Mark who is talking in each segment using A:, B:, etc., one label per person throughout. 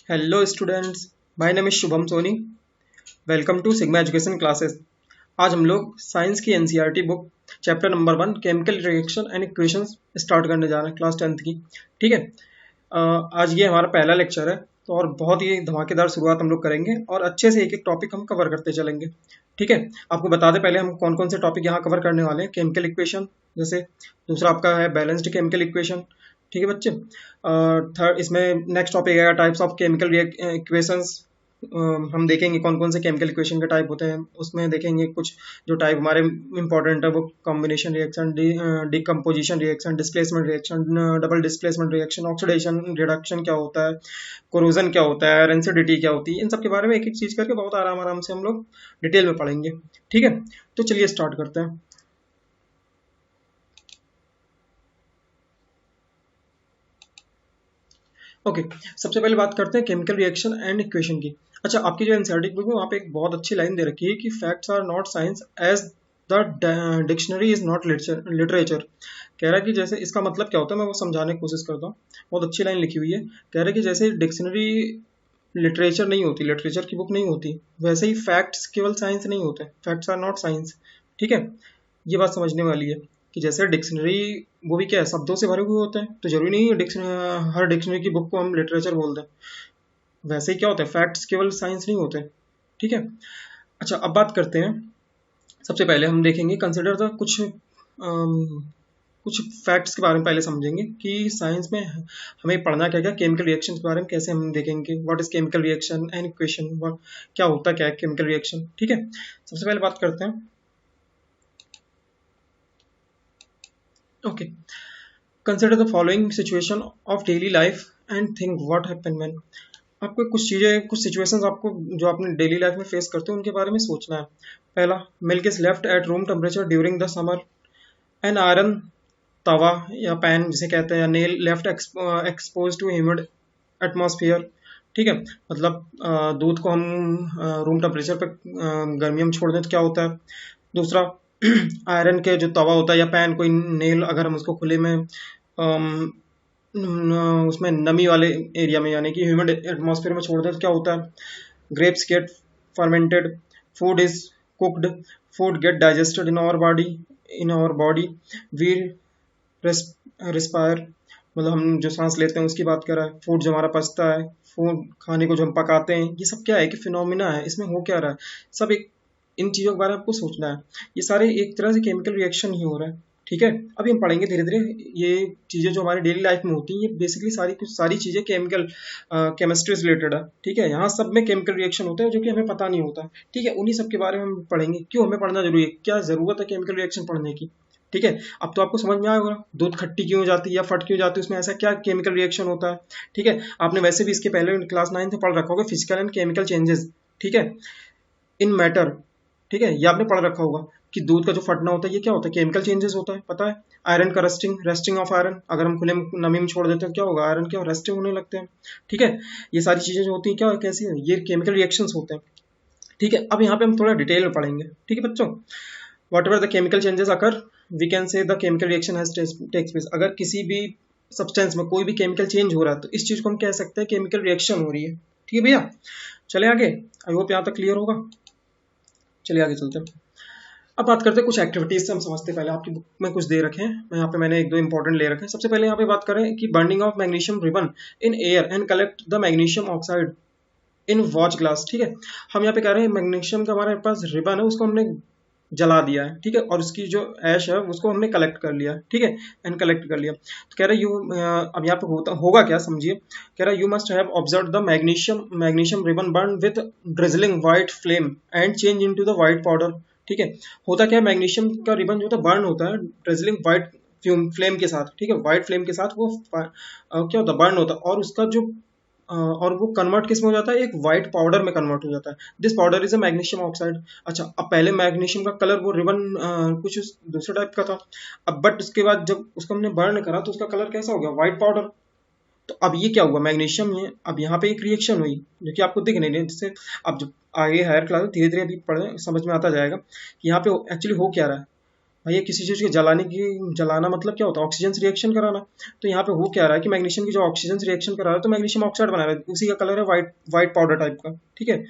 A: Hello students, my name is Shubham Soni. Welcome to Sigma Education Classes. आज हम लोग science की NCERT book chapter number 1 chemical reaction and equations start करने जा रहे हैं क्लास 10th की। ठीक है। आज ये हमारा पहला लेक्चर है तो और बहुत ही धमाकेदार शुरुआत हम लोग करेंगे और अच्छे से एक एक टॉपिक हम कवर करते चलेंगे। ठीक है। आपको बता दें पहले हम कौन कौन से टॉपिक यहाँ कवर करने वाले हैं। केमिकल इक्वेशन, जैसे दूसरा आपका है बैलेंस्ड केमिकल इक्वेशन। ठीक है बच्चे। थर्ड इसमें नेक्स्ट टॉपिक आएगा टाइप्स ऑफ केमिकल इक्वेशंस। हम देखेंगे कौन कौन से केमिकल इक्वेशन के टाइप होते हैं। उसमें देखेंगे कुछ जो टाइप हमारे इंपॉर्टेंट है, वो combination reaction, decomposition reaction, displacement reaction, double displacement reaction, oxidation reduction क्या होता है, कोरोजन क्या होता है, रेंसिडिटी क्या होती है। इन सब के बारे में एक एक चीज करके बहुत आराम आराम से हम लोग डिटेल में पढ़ेंगे। ठीक है, तो चलिए स्टार्ट करते हैं। ओके, सबसे पहले बात करते हैं केमिकल रिएक्शन एंड इक्वेशन की। अच्छा, आपकी जो एनसीईआरटी बुक है वहाँ पे एक बहुत अच्छी लाइन दे रखी है कि facts are not science as the dictionary is not literature. कह रहा है कि जैसे इसका मतलब क्या होता है, मैं वो समझाने की कोशिश करता हूँ। बहुत अच्छी लाइन लिखी हुई है। कह रहा है कि जैसे डिक्शनरी लिटरेचर नहीं होती, लिटरेचर की बुक नहीं होती, वैसे ही फैक्ट्स केवल साइंस नहीं होते। Facts are not science. ठीक है, ये बात समझने वाली है कि जैसे डिक्शनरी वो भी क्या है, शब्दों से भरे हुए होते हैं, तो जरूरी नहीं है हर डिक्शनरी की बुक को हम लिटरेचर बोल दें। वैसे ही क्या होता है, फैक्ट्स केवल साइंस नहीं होते। ठीक है। अच्छा, अब बात करते हैं। सबसे पहले हम देखेंगे कंसिडर द कुछ फैक्ट्स के बारे में पहले समझेंगे कि साइंस में हमें पढ़ना क्या क्या, केमिकल रिएक्शन के बारे में कैसे हम देखेंगे। What is chemical reaction and equation, क्या होता है, क्या है केमिकल रिएक्शन। ठीक है, सबसे पहले बात करते हैं। Okay, consider the following situation of daily life and think what happen when. आपको कुछ चीज़ें, कुछ सिचुएशंस आपको जो आपने डेली लाइफ में फेस करते हो उनके बारे में सोचना है। पहला, milk is left at room temperature during the summer. An iron tawa या पैन जिसे कहते हैं, या nail left expose to humid atmosphere. ठीक है, मतलब दूध को हम रूम टेम्परेचर पर गर्मियों में छोड़ दें तो क्या होता है। दूसरा, आयरन के जो तवा होता है या पैन, कोई नेल अगर हम उसको खुले में उसमें नमी वाले एरिया में यानी कि ह्यूमिड एटमॉस्फेयर में छोड़ दें तो क्या होता है। Grapes get fermented, food is cooked, food get digested in our body, we respire, मतलब हम जो सांस लेते हैं उसकी बात कर रहा है। फूड जो हमारा पचता है, फूड खाने को जो हम पकाते हैं, ये सब क्या है कि फिनोमिना है, इसमें हो क्या रहा है, सब एक इन चीज़ों के बारे में आपको सोचना है। ये सारे एक तरह से केमिकल रिएक्शन ही हो रहा है। ठीक है, अभी हम पढ़ेंगे धीरे धीरे ये चीज़ें जो हमारी डेली लाइफ में होती हैं। ये बेसिकली सारी चीज़ें केमिस्ट्री से रिलेटेड है। ठीक है, यहाँ सब में केमिकल रिएक्शन होते हैं जो कि हमें पता नहीं होता। ठीक है, उन्हीं सब के बारे में हम पढ़ेंगे, क्यों हमें पढ़ना जरूरी है, क्या ज़रूरत है केमिकल रिएक्शन पढ़ने की। ठीक है, अब तो आपको समझ में आया होगा दूध खट्टी क्यों हो जाती है या फट क्यों जाती है, उसमें ऐसा क्या केमिकल रिएक्शन होता है। ठीक है, आपने वैसे भी इसके पहले क्लास 9 में पढ़ रखा होगा फिजिकल एंड केमिकल चेंजेस। ठीक है, इन मैटर। ठीक है, ये आपने पढ़ रखा होगा कि दूध का जो फटना होता है ये क्या होता है, केमिकल चेंजेस होता है, पता है। आयरन का रेस्टिंग ऑफ आयरन, अगर हम खुले नमी में छोड़ देते हैं क्या होगा, आयरन क्या रेस्टिंग होने लगते हैं। ठीक है, ये सारी चीजें जो होती हैं क्या कैसी है, ये केमिकल रिएक्शंस होते हैं। ठीक है, अब यहाँ पे हम थोड़ा डिटेल में पढ़ेंगे। ठीक है बच्चों, whatever the chemical changes occur we can say the chemical reaction has takes place. अगर किसी भी सब्सटेंस में कोई भी केमिकल चेंज हो रहा है तो इस चीज को हम कह सकते हैं केमिकल रिएक्शन हो रही है। ठीक है भैया, चले आगे। आई होप यहाँ तक क्लियर होगा। चलिए आगे चलते हैं। अब बात करते हैं कुछ एक्टिविटीज से हम समझते हैं। पहले आपकी बुक में कुछ दे रखे हैं, मैं यहाँ पे मैंने एक दो इंपॉर्टेंट ले रखे हैं। सबसे पहले यहाँ पे बात करें कि burning of magnesium ribbon in air and collect the magnesium oxide in watch glass. ठीक है, हम यहाँ पे कह रहे हैं मैग्नीशियम का हमारे पास रिबन है उसको हमने जला दिया है। ठीक है, और उसकी जो ऐश है उसको हमने कलेक्ट कर लिया। ठीक है, एंड कलेक्ट कर लिया तो कह रहा है अब यहाँ पे होगा क्या समझिए। कह रहा है you must have observe the magnesium ribbon burn with drizzling white flame and change into the white powder. ठीक है, होता क्या है, मैग्नीशियम का रिबन जो होता है बर्न होता है ड्रिजलिंग व्हाइट फ्लेम के साथ। ठीक है, व्हाइट फ्लेम के साथ वो क्या होता है, बर्न होता है, और उसका जो और वो कन्वर्ट किस में हो जाता है, एक व्हाइट पाउडर में कन्वर्ट हो जाता है। This powder is a magnesium oxide. अच्छा, अब पहले मैग्नीशियम का कलर वो रिबन कुछ दूसरे टाइप का था, अब बट उसके बाद जब उसको हमने बर्न करा तो उसका कलर कैसा हो गया, व्हाइट पाउडर। तो अब ये क्या हुआ, मैग्नीशियम है, अब यहाँ पे एक रिएक्शन हुई जो कि आपको दिख नहीं रही, जिससे अब जब आगे हायर क्लास धीरे धीरे अभी पढ़े समझ में आता जाएगा कि यहाँ पे एक्चुअली हो क्या रहा है। भैया किसी चीज़ के जलाना मतलब क्या होता है? ऑक्सीजन से रिएक्शन कराना। तो यहाँ पे हो क्या रहा है कि मैग्नीशियम की जो ऑक्सीजन से रिएक्शन करा रहा है तो मैग्नीशियम ऑक्साइड बना रहा है, उसी का कलर है वाइट, वाइट पाउडर टाइप का, ठीक है।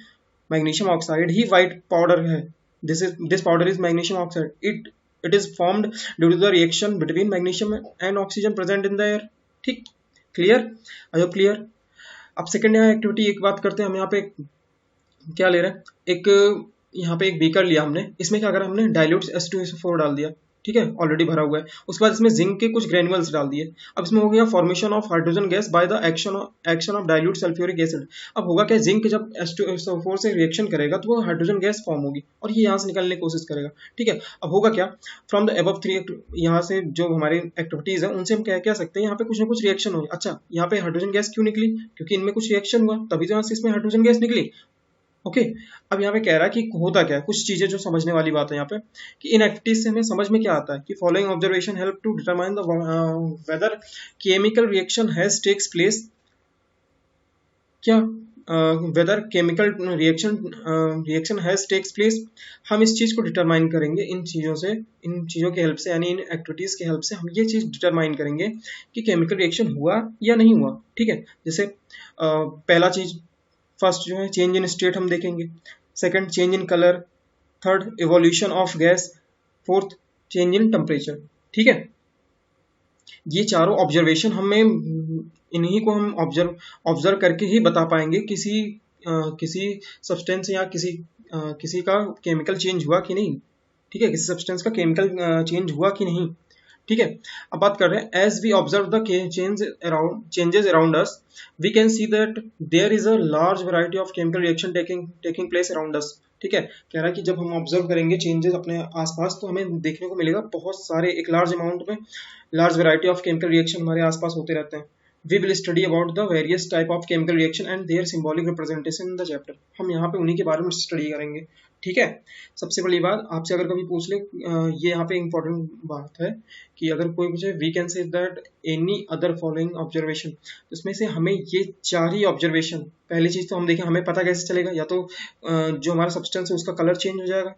A: मैग्नीशियम ऑक्साइड ही वाइट पाउडर है। This powder is magnesium oxide. It is formed due to the reaction between magnesium and oxygen present in the air. ठीक, क्लियर? I hope clear. अब second यहाँ activity एक बात करते हैं। हम यहाँ पे क्या ले रहे हैं, यहाँ पे एक बीकर लिया हमने, इसमें क्या करा हमने, डाइल्यूट H2SO4 डाल दिया, ठीक है, ऑलरेडी भरा हुआ है। उसके बाद इसमें जिंक के कुछ ग्रेनुअल्स डाल दिए। अब इसमें हो गया formation of hydrogen gas by the action of dilute sulphuric acid. अब होगा क्या, जिंक जब H2SO4 से रिएक्शन करेगा तो वो हाइड्रोजन गैस फॉर्म होगी और ये यहाँ से निकलने की कोशिश करेगा, ठीक है। अब होगा क्या, फ्रॉम द अबव 3 यहाँ से जो हमारी एक्टिविटीज है उनसे हम कह सकते हैं यहाँ पे कुछ ना कुछ रिएक्शन होगी। अच्छा, यहाँ पे हाइड्रोजन गैस क्यों निकली, क्योंकि इनमें कुछ रिएक्शन हुआ, तभी तो यहाँ से इसमें हाइड्रोजन गैस निकली। ओके, अब यहाँ पे कह रहा है कि होता क्या है, कुछ चीजें जो समझने वाली बात है यहाँ पे, कि इन एक्टिविटीज से हमें समझ में क्या आता है कि following observation help to determine the whether chemical reaction has takes place. क्या, whether chemical reaction has takes place. हम इस चीज को डिटरमाइन करेंगे इन चीजों की हेल्प से, यानी इन एक्टिविटीज की हेल्प से हम ये चीज डिटरमाइन करेंगे कि केमिकल रिएक्शन हुआ या नहीं हुआ, ठीक है। जैसे पहला चीज, फर्स्ट जो है चेंज इन स्टेट हम देखेंगे, second change in colour, third evolution of gas, fourth change in temperature, ठीक है। ये चारों ऑब्जर्वेशन हमें, इन्हीं को हम ऑब्जर्व करके ही बता पाएंगे किसी सब्सटेंस या किसी का केमिकल चेंज हुआ कि नहीं, ठीक है, किसी सब्सटेंस का केमिकल चेंज हुआ कि नहीं, ठीक है। अब बात कर रहे हैं, as we observe the changes around us we can see that there is a large variety of chemical reaction taking place around us, ठीक है। कह रहा है कि जब हम ऑब्जर्व करेंगे चेंजेस अपने आसपास तो हमें देखने को मिलेगा बहुत सारे, एक लार्ज अमाउंट में large variety of chemical reaction हमारे आसपास होते रहते हैं। We will study about the various type of chemical reaction and their symbolic representation in the chapter। हम यहाँ पे उन्हीं के बारे में स्टडी करेंगे, ठीक है। सबसे बड़ी बात आपसे अगर कभी पूछ ले, ये यहाँ पे इंपॉर्टेंट बात है कि अगर कोई पूछे we can say that any other following observation, तो इसमें से हमें ये चार ही ऑब्जर्वेशन, पहली चीज तो हम देखें हमें पता कैसे चलेगा, या तो जो हमारा सब्सटेंस है उसका कलर चेंज हो जाएगा,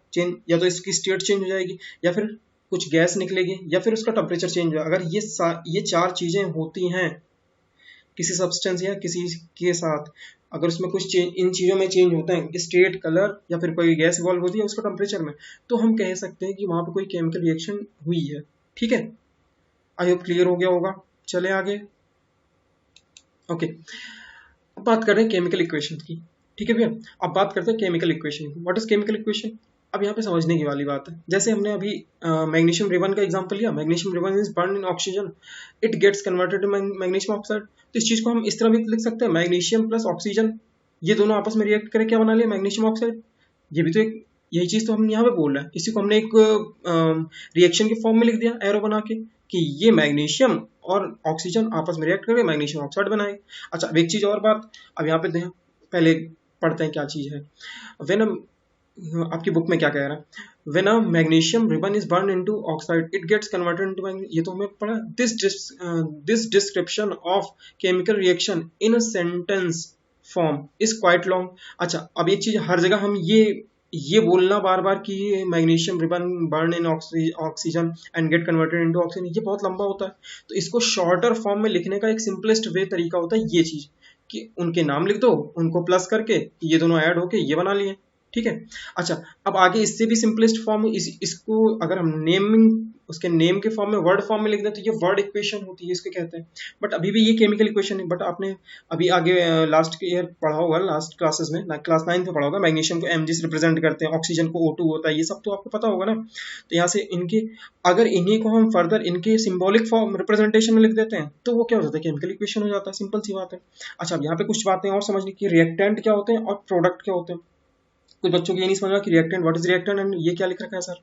A: या तो इसकी स्टेट चेंज हो जाएगी, या फिर कुछ गैस निकलेगी, या फिर उसका टेम्परेचर चेंज होगा। अगर ये चार चीजें होती हैं किसी सब्सटेंस या किसी के साथ, अगर उसमें कुछ चेंज, इन चीज़ों में चेंज होता है, स्टेट, कलर, या फिर कोई गैस इवॉल्व होती है उसका टेम्परेचर में, तो हम कह सकते हैं कि वहाँ पर कोई केमिकल रिएक्शन हुई है, ठीक है। आई होप क्लियर हो गया होगा। चले आगे। ओके, अब बात कर रहे हैं केमिकल इक्वेशन की, ठीक है भैया। अब बात करते हैं केमिकल इक्वेशन की। What is chemical equation? अब यहाँ पे समझने की वाली बात है, जैसे हमने अभी मैग्नीशियम रिबन का एग्जांपल लिया, magnesium ribbon is burn in oxygen, it gets converted to magnesium oxide. तो इस चीज को हम इस तरह भी लिख सकते हैं, मैग्नीशियम प्लस ऑक्सीजन, ये दोनों आपस में रिएक्ट करके क्या बना लिया, मैग्नीशियम ऑक्साइड। ये भी तो एक, यही चीज तो हम यहाँ पे बोल रहे हैं, इसी को हमने एक रिएक्शन के फॉर्म में लिख दिया एरो बना के कि ये मैग्नीशियम और ऑक्सीजन आपस में रिएक्ट करके मैग्नीशियम ऑक्साइड बनाए। अच्छा, अब एक चीज और बात, अब यहाँ पे पहले पढ़ते हैं क्या चीज है। व्हेन आपकी बुक में क्या कह रहा है, when a magnesium ribbon is burn into oxide it gets converted into, ये तो हमें पढ़ा। This description of chemical reaction in a sentence form is quite long. अच्छा, अब ये चीज हर जगह हम ये बोलना बार बार कि magnesium ribbon burn in oxygen and get converted into oxygen, ये बहुत लंबा होता है। तो इसको शॉर्टर फॉर्म में लिखने का एक सिंपलेस्ट वे तरीका होता है ये चीज, कि उनके नाम लिख दो, उनको प्लस करके ये दोनों ऐड होके ये बना लिए, ठीक है। अच्छा, अब आगे इससे भी सिंपलेस्ट फॉर्म, इसको अगर हम उसके नेम के फॉर्म में, वर्ड फॉर्म में लिख दें तो ये वर्ड इक्वेशन होती है, इसके कहते हैं। बट अभी भी ये केमिकल इक्वेशन है। बट आपने अभी आगे लास्ट ईयर पढ़ा होगा, लास्ट क्लासेस में, क्लास 9 में पढ़ा होगा, मैग्नीशियम को Mg से रिप्रेजेंट करते हैं, ऑक्सीजन को O2 होता है, ये सब तो आपको पता होगा ना। तो यहाँ से अगर इन्हीं को हम फर्दर इनके सिंबॉलिक फॉर्म रिप्रेजेंटेशन में लिख देते हैं तो वो क्या हो जाता है, केमिकल इक्वेशन हो जाता है, सिंपल सी बात है। अच्छा, अब यहाँ पे कुछ बातें और समझने की, रिएक्टेंट क्या होते हैं और प्रोडक्ट क्या होते हैं। कुछ बच्चों को ये नहीं समझ रहा कि reactant, what is reactant and ये क्या लिख रखा है सर।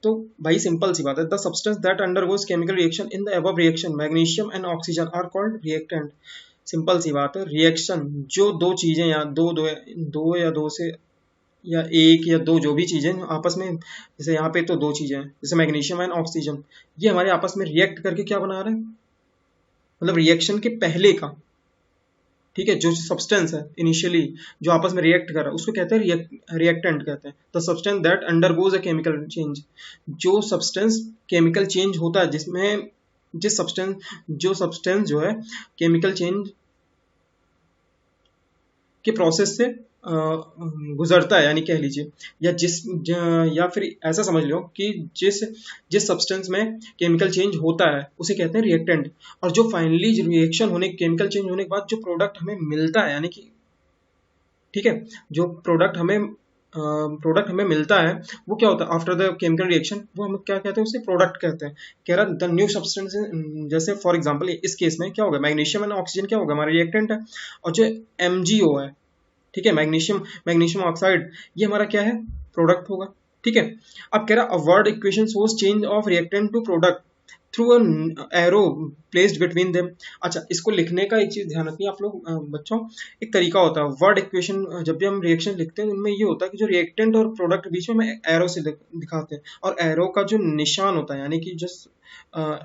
A: तो भाई सिंपल सी बात है, the substance that undergoes chemical reaction in the above reaction magnesium and oxygen are called reactant. Simple सी बात है, रिएक्शन जो दो चीजें या दो या दो से या एक या दो जो भी चीजें आपस में, जैसे यहाँ पे तो दो चीजें हैं, जैसे मैग्नीशियम एंड ऑक्सीजन, ये हमारे आपस में रिएक्ट करके क्या बना रहे हैं, मतलब रिएक्शन के पहले का ठीक है, जो सब्सटेंस है इनिशियली जो आपस में रिएक्ट कर रहा है उसको कहते हैं रिएक्टेंट कहते हैं। The substance that undergoes a chemical change, जो सब्सटेंस केमिकल चेंज होता है, जिसमें जो सब्सटेंस जो है केमिकल चेंज के प्रोसेस से गुजरता है, यानी कह लीजिए, या फिर ऐसा समझ लो कि जिस सब्सटेंस में केमिकल चेंज होता है उसे कहते हैं रिएक्टेंट। और जो फाइनली रिएक्शन होने केमिकल चेंज होने के बाद जो प्रोडक्ट हमें मिलता है, यानी कि ठीक है, जो प्रोडक्ट हमें मिलता है वो क्या होता है आफ्टर द केमिकल रिएक्शन, वो हम क्या कहते हैं, उसे प्रोडक्ट कहते हैं। कह रहा द न्यू सब्सटेंस, जैसे फॉर एग्जांपल इस केस में क्या होगा, मैग्नीशियम एंड ऑक्सीजन क्या होगा, हमारा रिएक्टेंट है। और जो MgO है, ठीक है, मैग्नीशियम ऑक्साइड, ये हमारा क्या है, प्रोडक्ट होगा। ठीक है, अब कह रहा word equation source change of reactant to product through arrow placed between them. अच्छा, इसको लिखने का एक चीज ध्यान रखिए आप लोग बच्चों, एक तरीका होता है वर्ड इक्वेशन, जब भी हम रिएक्शन लिखते हैं उनमें ये होता है कि जो रिएक्टेंट और प्रोडक्ट बीच में हम एरो से दिखाते हैं, और एरो का जो निशान होता है, यानी कि जो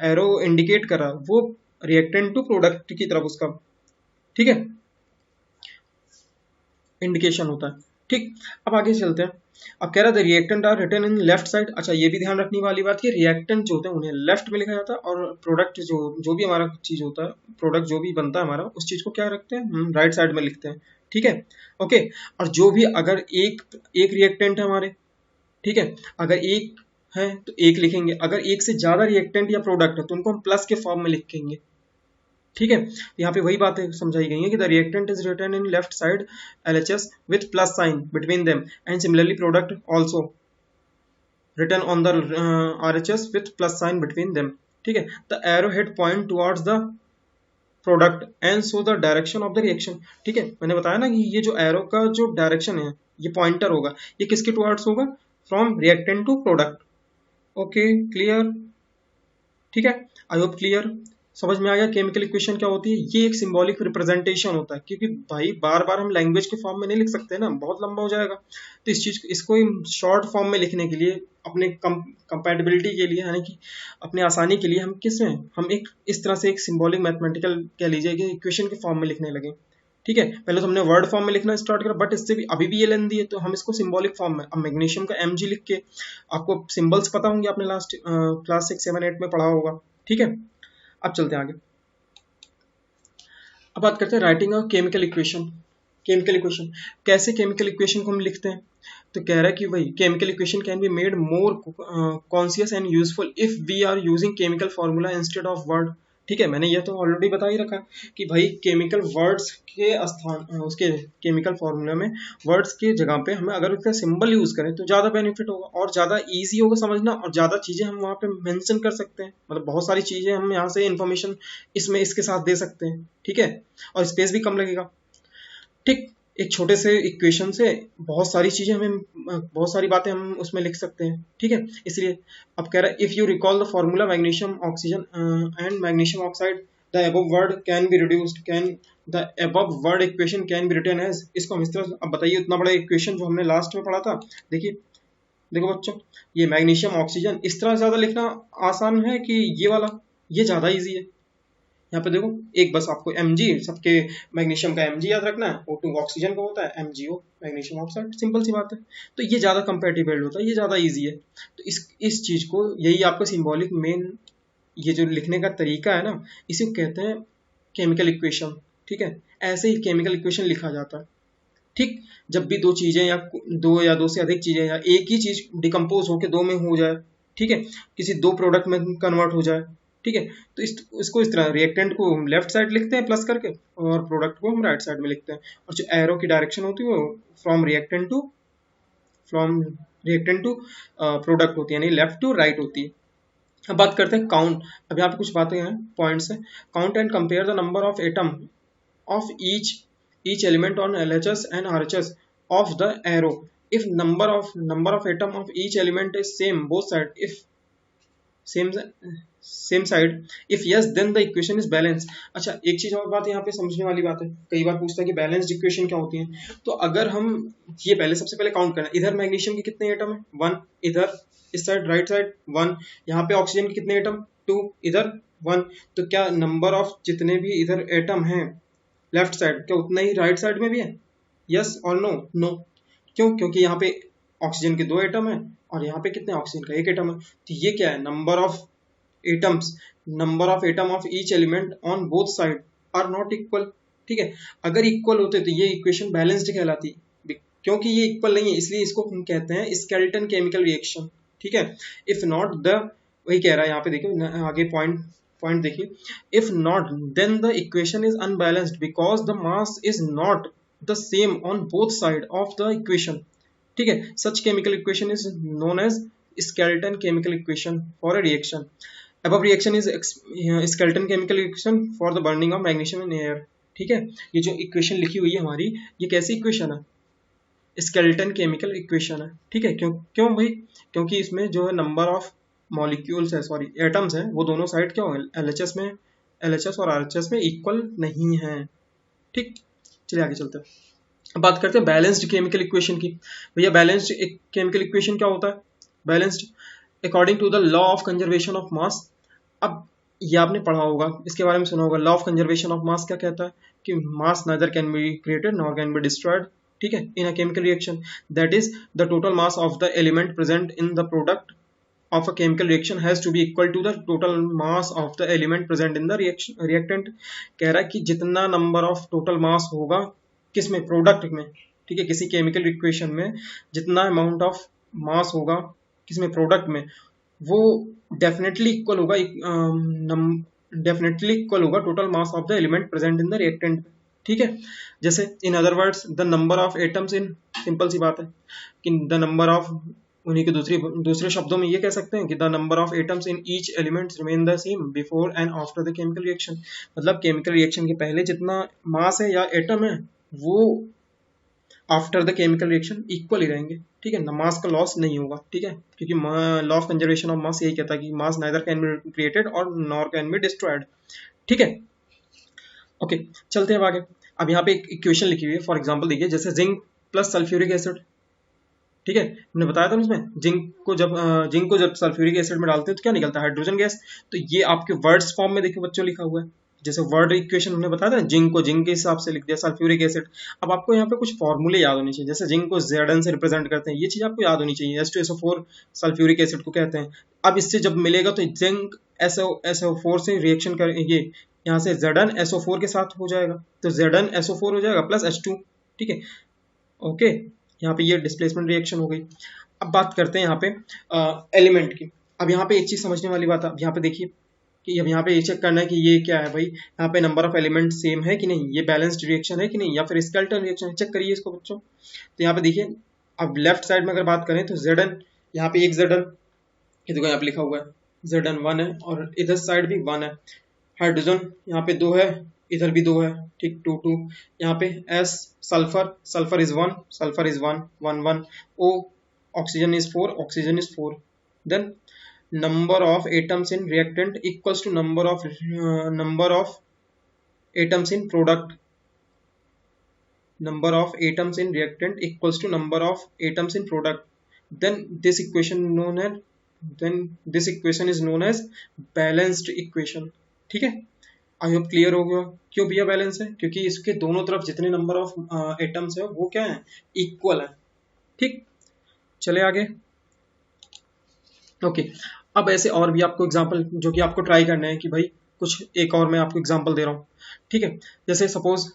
A: एरो इंडिकेट कर रहा है वो रिएक्टेंट टू प्रोडक्ट की तरफ उसका, ठीक है, इंडिकेशन होता है। ठीक, अब आगे चलते हैं। अब कह रहा था reactant are written in left side. अच्छा, ये भी ध्यान रखने वाली बात कि रिएक्टेंट जो होते हैं उन्हें लेफ्ट में लिखा जाता है, और प्रोडक्ट जो भी हमारा चीज होता है, प्रोडक्ट जो भी बनता है हमारा, उस चीज को क्या रखते हैं, हम राइट साइड में लिखते हैं। ठीक है, ओके। और जो भी अगर एक रिएक्टेंट है हमारे, ठीक है, अगर एक है तो एक लिखेंगे, अगर एक से ज्यादा रिएक्टेंट या प्रोडक्ट है तो उनको हम प्लस के फॉर्म में लिखेंगे। ठीक है, यहाँ पे वही बातें समझाई गई है कि the reactant is written in left side LHS with plus sign between them, and similarly product also written on the RHS with plus sign between them. ठीक है, the arrow head point towards the product and so the direction of the reaction. ठीक है, मैंने बताया ना कि ये जो एरो का जो डायरेक्शन है, ये पॉइंटर होगा, ये किसके टुवर्ड्स होगा, from reactant to product. Okay, clear? ठीक है, आई होप क्लियर, समझ में आ गया केमिकल इक्वेशन क्या होती है। ये एक सिंबॉलिक रिप्रेजेंटेशन होता है, क्योंकि भाई बार बार हम लैंग्वेज के फॉर्म में नहीं लिख सकते ना, बहुत लंबा हो जाएगा। तो इसको शॉर्ट फॉर्म में लिखने के लिए, अपने कंपैटिबिलिटी के लिए, यानी कि अपने आसानी के लिए, हम एक इस तरह से एक सिंबॉलिक मैथमेटिकल कह लीजिए कि इक्वेशन के फॉर्म में लिखने लगे। ठीक है, पहले तो हमने वर्ड फॉर्म में लिखना स्टार्ट करा, बट इससे भी अभी भी ये लेंदी है, तो हम इसको सिंबॉलिक फॉर्म में, अब मैग्नीशियम का Mg लिख के, आपको सिंबल्स पता होंगे, आपने लास्ट क्लास 6, 7, 8 में पढ़ा होगा। ठीक है, अब चलते हैं आगे। अब बात करते हैं राइटिंग ऑफ केमिकल इक्वेशन। कैसे केमिकल इक्वेशन को हम लिखते हैं, तो कह रहा है कि वही chemical equation can be made more conscious and useful if we are using chemical formula instead of word. ठीक है, मैंने ये तो ऑलरेडी बता ही रखा कि भाई केमिकल वर्ड्स के स्थान, उसके केमिकल फॉर्मूला में वर्ड्स के जगह पे हमें अगर उसका सिंबल यूज करें तो ज़्यादा बेनिफिट होगा, और ज़्यादा इजी होगा समझना, और ज़्यादा चीज़ें हम वहाँ पे मेंशन कर सकते हैं, मतलब बहुत सारी चीज़ें हम यहाँ से इंफॉर्मेशन इसके साथ दे सकते हैं। ठीक है, और स्पेस भी कम लगेगा। ठीक, एक छोटे से इक्वेशन से बहुत सारी चीजें बहुत सारी बातें हम उसमें लिख सकते हैं। ठीक है, इसलिए अब कह रहा है if you recall the formula magnesium oxygen and magnesium oxide, the above word can be reduced, the above word equation can be written as. इसको हम इस तरह, अब बताइए, उतना बड़ा इक्वेशन जो हमने लास्ट में पढ़ा था, देखो बच्चों, ये मैग्नीशियम ऑक्सीजन इस तरह ज्यादा लिखना आसान है कि ये वाला, ये ज्यादा इजी है। यहाँ पे देखो, एक बस आपको Mg, सबके मैग्नीशियम का Mg याद रखना है, O2 ऑक्सीजन का होता है, MgO मैग्नीशियम ऑक्साइड, सिंपल सी बात है। तो ये ज़्यादा कंपेटिबल होता है, ये ज़्यादा इजी है। तो इस चीज़ को, यही आपका सिंबॉलिक मेन, ये जो लिखने का तरीका है ना, इसे कहते हैं केमिकल इक्वेशन। ठीक है, ऐसे ही केमिकल इक्वेशन लिखा जाता है। ठीक, जब भी दो चीज़ें या दो से अधिक चीज़ें, या एक ही चीज़ डिकम्पोज होकर दो में हो जाए, ठीक है, किसी दो प्रोडक्ट में कन्वर्ट हो जाए, ठीक है, तो इसको इस तरह, रिएक्टेंट को हम लेफ्ट साइड लिखते हैं प्लस करके, और प्रोडक्ट को हम राइट साइड में लिखते हैं। और जो एरो की डायरेक्शन होती है वो फ्रॉम रिएक्टेंट टू प्रोडक्ट होती है, यानी लेफ्ट टू राइट होती है। अब बात करते हैं काउंट। अब यहाँ पे कुछ बातें हैं, पॉइंट्स हैं। Count and compare the number of atom of each element on LHS and RHS of the arrow if number of atom of each element is same both side, if same side, if yes then the equation is balanced। अच्छा, एक चीज और बात यहाँ पे समझने वाली बात है, कई बार पूछता है कि बैलेंस्ड इक्वेशन क्या होती है। तो अगर हम ये सबसे पहले काउंट करना, इधर मैग्नीशियम के कितने एटम है, 1, इधर इस साइड राइट साइड 1, यहाँ पे ऑक्सीजन के कितने एटम, 2, इधर 1, तो क्या नंबर ऑफ जितने भी इधर एटम हैं लेफ्ट साइड, क्या उतना ही राइट साइड में भी है? यस और नो? नो। क्यों? क्योंकि यहाँ पे ऑक्सीजन के 2 एटम है और यहाँ पे कितने ऑक्सीजन का 1 एटम है। तो ये क्या है? Number of atoms, number of atom of each element on both side are not equal. ठीक है, अगर इक्वल होते तो ये इक्वेशन बैलेंस्ड कहलाती। क्योंकि ये इक्वल नहीं है इसलिए इसको हम कहते हैं स्केलेटन केमिकल रिएक्शन। ठीक है, इफ नॉट द, वही कह रहा है यहाँ पे, देखिए आगे पॉइंट देखिए, if not then the equation is unbalanced because the mass is not the same on both side of the equation. ठीक है, such chemical equation is known as skeleton chemical equation for a reaction. Above reaction is skeleton chemical equation for the burning of magnesium in air. ठीक है, ये जो equation लिखी हुई है हमारी, ये कैसी इक्वेशन है? स्केलेटन केमिकल इक्वेशन है। ठीक है, क्यों भाई? क्योंकि इसमें जो है नंबर ऑफ मॉलिक्यूल्स है, सॉरी एटम्स हैं, वो दोनों साइड क्या होंगे? एलएचएस और आरएचएस में इक्वल नहीं है। ठीक, चलिए आगे चलते हैं। अब बात करते हैं बैलेंस्ड केमिकल इक्वेशन की। भैया बैलेंस्ड केमिकल इक्वेशन क्या होता है? Balanced according to the law of conservation of mass. अब ये आपने पढ़ा होगा, इसके बारे में सुना होगा। Law of conservation of mass क्या कहता है? कि mass neither can be created nor can be destroyed. ठीक है, in a chemical reaction, that is the total mass of the element present in the product of a chemical reaction has to be equal to the total mass of the element present in the reactant। कह रहा है कि जितना number of total mass होगा किस में? Product में। ठीक है, किसी केमिकल इक्वेशन में जितना अमाउंट ऑफ मास होगा किस में? प्रोडक्ट में, वो डेफिनेटली इक्वल होगा total mass of the element present in the reactant. ठीक है, जैसे in other words the number of atoms in, simple सी बात है कि द नंबर ऑफ, उन्हीं के दूसरे शब्दों में ये कह सकते हैं कि the number of atoms in each element remain the same before and after the chemical reaction. मतलब केमिकल रिएक्शन के पहले जितना मास है या एटम है वो after the chemical reaction equal ही रहेंगे। ठीक है ना, मास का लॉस नहीं होगा। ठीक है, क्योंकि लॉ ऑफ कंजर्वेशन ऑफ मास यही कहता है कि mass neither can be created और नॉर कैन बी डिस्ट्रॉयड। ठीक है, ओके, चलते हैं आगे। अब यहाँ पे एक इक्वेशन लिखी हुई है, फॉर एग्जाम्पल देखिए, जैसे जिंक प्लस सल्फ्यूरिक एसिड। ठीक है, मैंने बताया था इसमें जिंक को जब सल्फ्यूरिक एसिड में डालते हैं तो क्या निकलता है? Hydrogen gas. तो ये आपके वर्ड्स फॉर्म में देखिए बच्चों लिखा हुआ है, जैसे वर्ड इक्वेशन हमने बताया था, जिंक को जिंक के हिसाब से लिख दिया, सल्फ्यूरिक एसिड। अब आपको यहाँ पे कुछ फॉर्मूले याद होने चाहिए, जैसे जिंक को Zn से रिप्रेजेंट करते हैं, ये चीज आपको याद होनी चाहिए। H2SO4 सल्फ्यूरिक एसिड को कहते हैं। अब इससे जब मिलेगा तो जिंक SO4 से रिएक्शन करेंगे, यहाँ से Zn SO4 के साथ हो जाएगा, तो Zn SO4 हो जाएगा प्लस H2। ठीक है, ओके, यहाँ पे ये डिस्प्लेसमेंट रिएक्शन हो गई। अब बात करते हैं यहाँ पे एलिमेंट की। अब यहाँ पे एक चीज समझने वाली बात है, अब यहाँ पे देखिए कि अब यहाँ पे ये चेक करना है कि ये क्या है भाई, यहाँ पे नंबर ऑफ एलिमेंट सेम है कि नहीं, ये बैलेंस्ड रिएक्शन है कि नहीं, या फिर स्केलेटन रिएक्शन है। चेक करिए इसको बच्चों। तो यहाँ पे देखिए, अब लेफ्ट साइड में अगर बात करें तो Zn, यहाँ पे एक Zn, ये देखो यहाँ पे लिखा हुआ है Zn 1 है और इधर साइड भी 1 है। हाइड्रोजन यहाँ पे 2 है, इधर भी 2 है। ठीक, 2 2। यहाँ पे S sulphur is 1, sulphur is 1 1 1। O oxygen is 4, oxygen is 4। Then number of atoms in reactant equals to number of atoms in product. Number of atoms in reactant equals to number of atoms in product. Then this equation is known as balanced equation. ठीक है, आई hope clear हो गया। क्यों भैया balance है? क्योंकि इसके दोनों तरफ जितने नंबर ऑफ एटम्स है वो क्या है? इक्वल है। ठीक, चले आगे। ओके, अब ऐसे और भी आपको एग्जांपल जो कि आपको ट्राई करना है कि भाई कुछ एक और मैं आपको एग्जांपल दे रहा हूँ। ठीक है, जैसे सपोज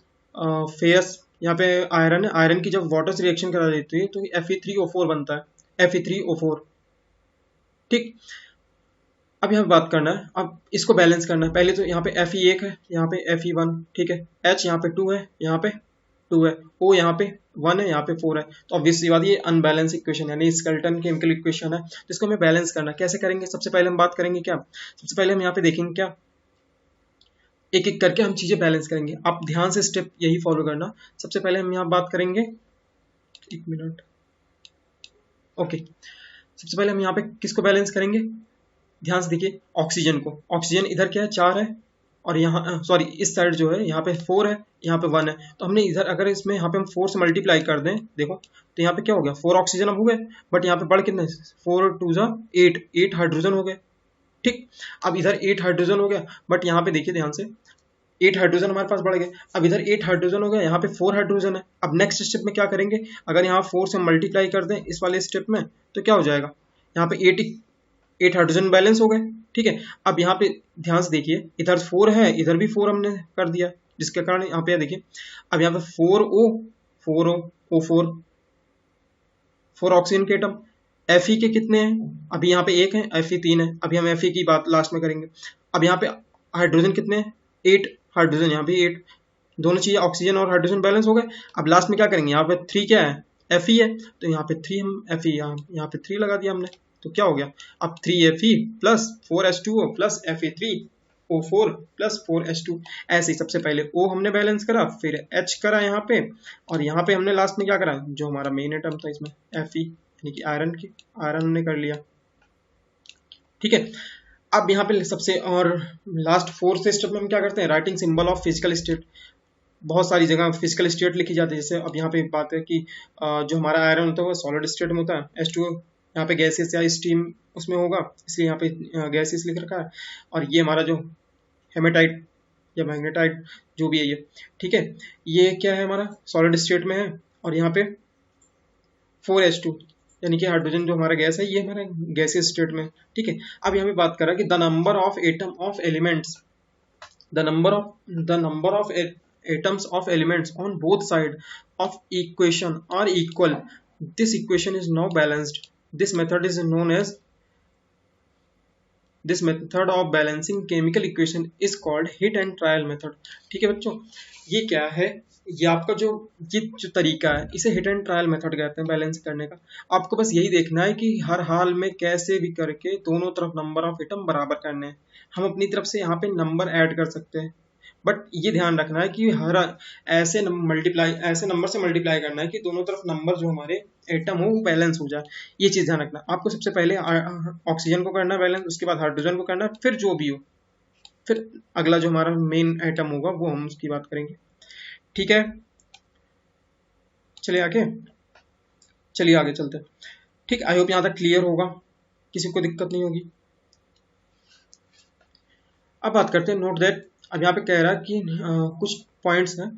A: फेस, यहाँ पे आयरन है, आयरन की जब वाटर से रिएक्शन करा देती है तो Fe3O4 बनता है, Fe3O4। ठीक, अब यहाँ बात करना है, अब इसको बैलेंस करना है। पहले तो यहाँ पे Fe1 है, यहाँ पे Fe1। ठीक है, H यहाँ पे 2 है, यहाँ पे 2 है, O यहाँ पे 1 है, यहाँ पे 4 है। तो ऑब्वियस सी बात, ये अनबैलेंस इक्वेशन यानी स्केलेटन केमिकल इक्वेशन है, तो इसको हमें बैलेंस करना है। कैसे करेंगे? सबसे पहले हम बात करेंगे क्या, सबसे पहले हम यहाँ पे देखेंगे क्या, एक एक करके हम चीजें बैलेंस करेंगे। आप ध्यान से स्टेप यही फॉलो करना। सबसे पहले हम यहाँ बात करेंगे, एक मिनट, ओके, सबसे पहले हम यहाँ पे किसको बैलेंस करेंगे? ध्यान से देखिए, ऑक्सीजन को। ऑक्सीजन इधर क्या है? 4 है, और यहाँ सॉरी इस साइड जो है यहाँ पे 4 है, यहाँ पे 1 है। तो हमने इधर अगर इसमें यहाँ पे हम 4 से मल्टीप्लाई कर दें, देखो तो यहाँ पे क्या हो गया? 4 ऑक्सीजन अब हो गए, बट यहाँ पे बढ़ कितने? 4 2 8 हाइड्रोजन हो गए। ठीक, अब इधर 8 हाइड्रोजन हो गया, बट यहाँ पे देखिए ध्यान से, 8 हाइड्रोजन हमारे पास बढ़ गए। अब इधर 8 हाइड्रोजन हो गया, यहाँ पे 4 हाइड्रोजन है। अब नेक्स्ट स्टेप में क्या करेंगे, अगर यहाँ 4 से मल्टीप्लाई कर दें इस वाले स्टेप में तो क्या हो जाएगा, यहाँ पे 8 हाइड्रोजन बैलेंस हो गए। ठीक है, अब यहाँ पे ध्यान से देखिए, इधर 4 है, इधर भी 4 हमने कर दिया, जिसके कारण यहाँ पे देखिए, अब यहाँ पे 4 ऑक्सीजन के एटम। Fe के कितने हैं, अभी यहाँ पे 1 है, Fe 3 है। अभी हम Fe की बात लास्ट में करेंगे। अब यहाँ पे हाइड्रोजन कितने हैं, 8 हाइड्रोजन, यहाँ पे 8, दोनों चीजें ऑक्सीजन और हाइड्रोजन बैलेंस हो गए। अब लास्ट में क्या करेंगे, यहाँ पे 3 क्या है, Fe है, तो यहाँ पे 3 हम Fe यहाँ पे 3 लगा दिया हमने, तो क्या हो गया, अब 3Fe plus 4H2O plus Fe3O4 plus 4H2। ऐसे ही सबसे पहले O हमने बैलेंस करा, फिर H करा यहाँ पे, और यहाँ पे हमने लास्ट में क्या करा, जो हमारा मेन एटम था इसमें Fe, यानी कि आयरन हमने कर लिया। ठीक है, अब यहाँ पे सबसे और लास्ट 4th स्टेप में हम क्या करते हैं, writing symbol of physical state. बहुत सारी जगह फिजिकल स्टेट लिखी जाती है, जैसे अब यहाँ पे बात है कि जो हमारा आयरन होता है वो सॉलिड स्टेट में होता है, H2O, यहाँ पे गैसियस या स्टीम उसमें होगा, इसलिए यहाँ पे गैसियस लिख रखा है। और ये हमारा जो हेमेटाइट या मैग्नेटाइट जो भी है ये, ठीक है, ये क्या है, हमारा सॉलिड स्टेट में है। और यहाँ पे 4H2 यानी कि हाइड्रोजन जो हमारा गैस है, ये हमारा गैसियस स्टेट में। ठीक है, अब यहाँ पे बात कर रहा है कि the number of atom of elements, the number of atoms of elements on both side of equation are equal. This equation is now balanced. This method is known as, this method of balancing chemical equation is called hit and trial method. ठीक है बच्चों, ये क्या है, ये आपका ये जो तरीका है इसे हिट एंड ट्रायल मेथड कहते हैं बैलेंस करने का। आपको बस यही देखना है कि हर हाल में कैसे भी करके दोनों तरफ नंबर ऑफ एटम बराबर करने हैं। हम अपनी तरफ से यहाँ पे नंबर ऐड कर सकते हैं, बट ये ध्यान रखना है कि हर ऐसे नंबर से मल्टीप्लाई करना है कि दोनों तरफ नंबर जो हमारे एटम हो वो बैलेंस हो जाए। ये चीज़ ध्यान रखना। आपको सबसे पहले ऑक्सीजन को करना है बैलेंस, उसके बाद हाइड्रोजन को करना है, फिर जो भी हो, फिर अगला जो हमारा मेन एटम होगा वो हम उसकी बात करेंगे। ठीक है, चलिए आगे चलते हैं। ठीक, आई होप यहाँ तक क्लियर होगा, किसी को दिक्कत नहीं होगी। अब बात करते हैं नोट दैट। अब यहाँ पे कह रहा है कि कुछ पॉइंट्स हैं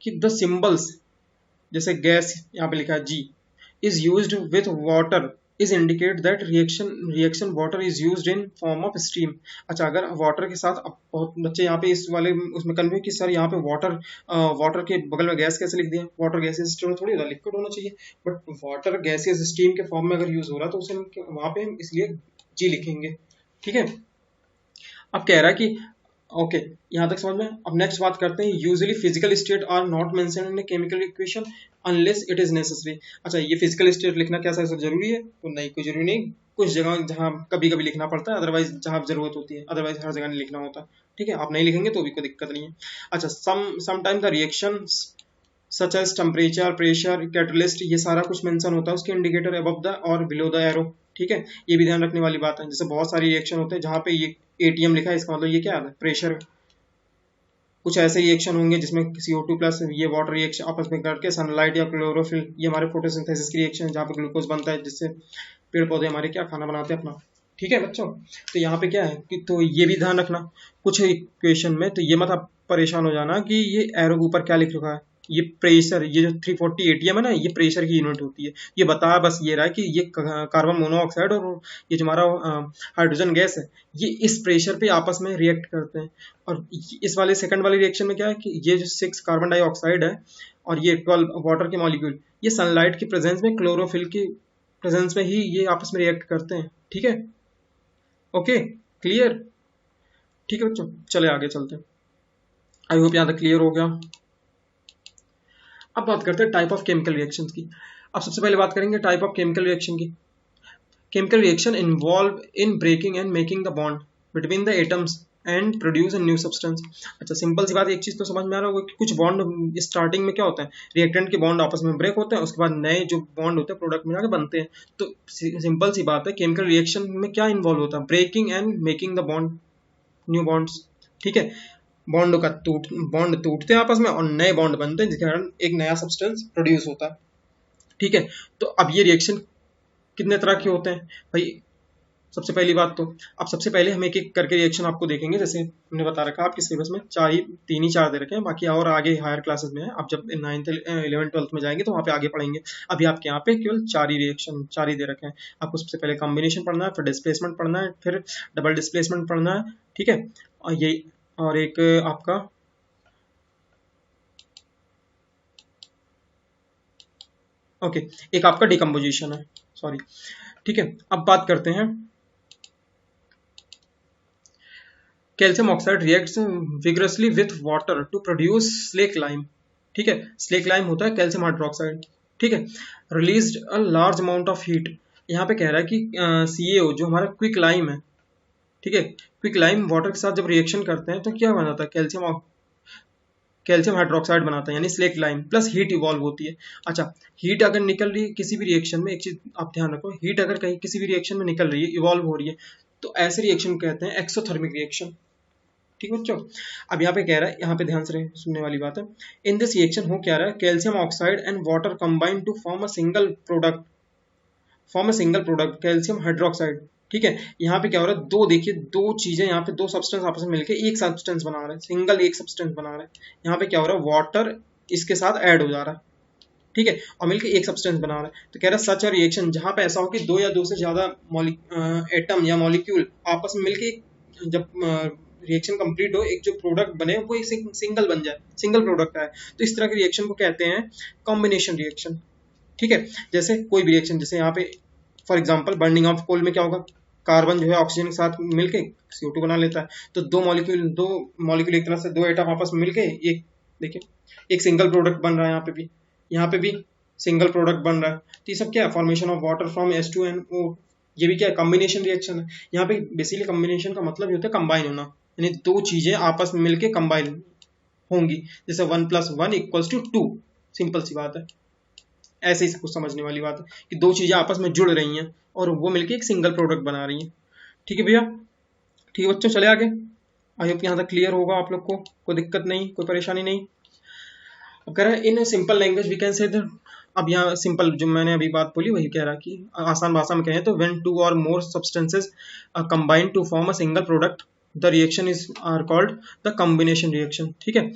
A: कि द सिंबल्स, जैसे गैस यहाँ पे लिखा है G is used with water is indicate that reaction water is used in form of steam. अच्छा, अगर वाटर के साथ, अब बहुत बच्चे यहाँ पे इस वाले उसमें कन्फ्यूज कि सर यहाँ पे वाटर के बगल में गैस कैसे लिख दिया, वाटर गैसियस स्टीम थोड़ी होता, लिक्विड होना चाहिए, बट वाटर गैसियस स्टीम के फॉर्म में अगर यूज हो रहा तो उसे वहाँ पे हम इसलिए G लिखेंगे। ठीक है, अब कह रहा है कि ओके, यहाँ तक समझ में। अब नेक्स्ट बात करते हैं, usually physical state are not mentioned in chemical equation unless it is necessary. अच्छा, ये फिजिकल स्टेट लिखना क्या सर जरूरी है, तो नहीं, कोई जरूरी नहीं। कुछ जगह जहाँ कभी कभी लिखना पड़ता है, अदरवाइज जहाँ जरूरत होती है, अदरवाइज हर जगह नहीं लिखना होता। ठीक है, आप नहीं लिखेंगे तो भी कोई दिक्कत नहीं है। अच्छा, sometime the reaction such as temperature, pressure, catalyst, ये सारा कुछ मेंशन होता है उसके इंडिकेटर अबव द और बिलो द एरो। ठीक है, ये भी ध्यान रखने वाली बात है। जैसे बहुत सारी रिएक्शन होते हैं जहाँ पे ये ATM लिखा है, इसका मतलब ये क्या है, प्रेशर। कुछ ऐसे रिएक्शन होंगे जिसमें CO2 प्लस ये वाटर रिएक्शन आपस में करके सनलाइट या क्लोरोफिल, ये हमारे फोटोसिंथेसिस की रिएक्शन है जहाँ पे ग्लूकोज बनता है, जिससे पेड़ पौधे हमारे क्या खाना बनाते हैं अपना। ठीक है बच्चों, तो यहाँ पे क्या है कि तो ये भी ध्यान रखना कुछ इक्वेशन में, तो ये मत आप परेशान हो जाना कि ये एरो के ऊपर क्या लिख रखा है। ये प्रेशर, ये जो 340 ATM है ना, ये प्रेशर की यूनिट होती है। ये बता बस ये रहा है कि ये कार्बन मोनोऑक्साइड और ये जो हमारा हाइड्रोजन गैस है, ये इस प्रेशर पे आपस में रिएक्ट करते हैं। और इस वाले सेकंड वाले रिएक्शन में क्या है कि ये जो 6 कार्बन डाइऑक्साइड है और ये 12 वाटर के मॉलिक्यूल, ये सनलाइट की प्रेजेंस में, क्लोरोफिल की प्रेजेंस में ही ये आपस में रिएक्ट करते हैं। ठीक है, ओके, क्लियर। ठीक है बच्चों, चले आगे चलते हैं। आई होप यहाँ तक क्लियर हो गया। अब बात करते हैं टाइप ऑफ केमिकल रिएक्शंस की। अब सबसे पहले बात करेंगे टाइप ऑफ केमिकल रिएक्शन की। Chemical reaction involve in breaking and making the bond between the atoms and produce a new substance. अच्छा, सिंपल सी बात, एक चीज तो समझ में आ रहा होगा कि कुछ बॉन्ड स्टार्टिंग में क्या होता है, रिएक्टेंट के बॉन्ड आपस में ब्रेक होते हैं, उसके बाद नए जो बॉन्ड होते हैं प्रोडक्ट में जाके बनते हैं। तो सिंपल सी बात है, केमिकल रिएक्शन में क्या इन्वॉल्व होता है, breaking and making the bond, new bonds. ठीक है, बॉन्ड टूटते हैं आपस में और नए बॉन्ड बनते हैं, जिसके कारण एक नया सब्सटेंस प्रोड्यूस होता है। ठीक है, तो अब ये रिएक्शन कितने तरह के होते हैं भाई, सबसे पहली बात तो अब सबसे पहले हम एक एक करके रिएक्शन आपको देखेंगे। जैसे हमने बता रखा आपके सिलेबस में तीन ही चार दे रखे हैं, बाकी और आगे हायर क्लासेस में है। आप जब 9th 11th 12th में जाएंगे तो वहाँ पे आगे पढ़ेंगे। अभी आपके यहाँ पे केवल चार ही दे रखे हैं। आपको सबसे पहले कॉम्बिनेशन पढ़ना है, फिर डिस्प्लेसमेंट पढ़ना है, फिर डबल डिस्प्लेसमेंट पढ़ना है, ठीक है। और एक आपका ओके एक आपका डिकम्पोजिशन है, सॉरी, ठीक है। अब बात करते हैं calcium oxide reacts vigorously with water to produce slake lime, ठीक है। स्लेक लाइम होता है कैल्शियम हाइड्रोक्साइड, ठीक है। Released a large amount of heat, यहाँ पे कह रहा है कि CaO जो हमारा क्विक लाइम है, ठीक है, क्विक लाइम वाटर के साथ जब रिएक्शन करते हैं तो क्या बनाता है, कैल्शियम हाइड्रोक्साइड बनाता है, यानी slack lime plus heat evolve होती है। अच्छा, हीट अगर निकल रही है किसी भी रिएक्शन में, एक चीज आप ध्यान रखो, हीट अगर कहीं किसी भी रिएक्शन में निकल रही है, इवॉल्व हो रही है, तो ऐसे रिएक्शन कहते हैं एक्सोथर्मिक रिएक्शन, ठीक है बच्चों। अब यहाँ पे कह रहा है, यहाँ पे ध्यान से सुनने वाली बात है। इन दिस रिएक्शन हो क्या रहा है, calcium oxide and water combine to form a single product calcium hydroxide, ठीक है। यहाँ पे क्या हो रहा है, दो देखिए, दो चीजें यहाँ पे, दो सब्सटेंस आपस में मिलकर एक सब्सटेंस बना रहे हैं, सिंगल एक सब्सटेंस बना रहे हैं। यहाँ पे क्या हो रहा है, वाटर इसके साथ ऐड हो जा रहा है, ठीक है, और मिलकर एक सब्सटेंस बना रहा है। तो कह रहा है सच अ रिएक्शन, जहां पे ऐसा हो कि दो या दो से ज्यादा एटम या मॉलिक्यूल आपस में मिलकर जब रिएक्शन कंप्लीट हो, एक जो प्रोडक्ट बने वो एक सिंगल बन जाए, सिंगल प्रोडक्ट आए, तो इस तरह के रिएक्शन को कहते हैं कॉम्बिनेशन रिएक्शन, ठीक है। जैसे कोई भी रिएक्शन, जैसे यहाँ पे for example burning of coal में क्या होगा, कार्बन जो है ऑक्सीजन के साथ मिलके CO2 बना लेता है, तो दो मॉलिक्यूल एक तरह से दो एटम आपस में मिलके एक, देखिए, एक सिंगल प्रोडक्ट बन रहा है। यहाँ पे भी सिंगल प्रोडक्ट बन रहा है। तो ये सब क्या है, formation of water from H2NO, ये भी क्या है, कॉम्बिनेशन रिएक्शन है। यहाँ पे बेसिकली कॉम्बिनेशन का मतलब ये होता है कंबाइन होना, यानी दो चीजें आपस में मिलके कंबाइन होंगी, जैसे 1+1=2, सिंपल सी बात है। ऐसे ही कुछ समझने वाली बात है कि दो चीजें आपस में जुड़ रही हैं और वो मिलके एक सिंगल प्रोडक्ट बना रही हैं, ठीक है भैया। ठीक है बच्चों, चले आगे। आई होप यहाँ तक क्लियर होगा आप लोग को, कोई दिक्कत नहीं, कोई परेशानी नहीं। अब कह रहा है in simple language we can say, अब यहाँ सिंपल जो मैंने अभी बात बोली वही कह रहा है कि आसान भाषा में कहें तो व्हेन टू और more substances combine to form a single product the reaction is are called the combination reaction, ठीक है।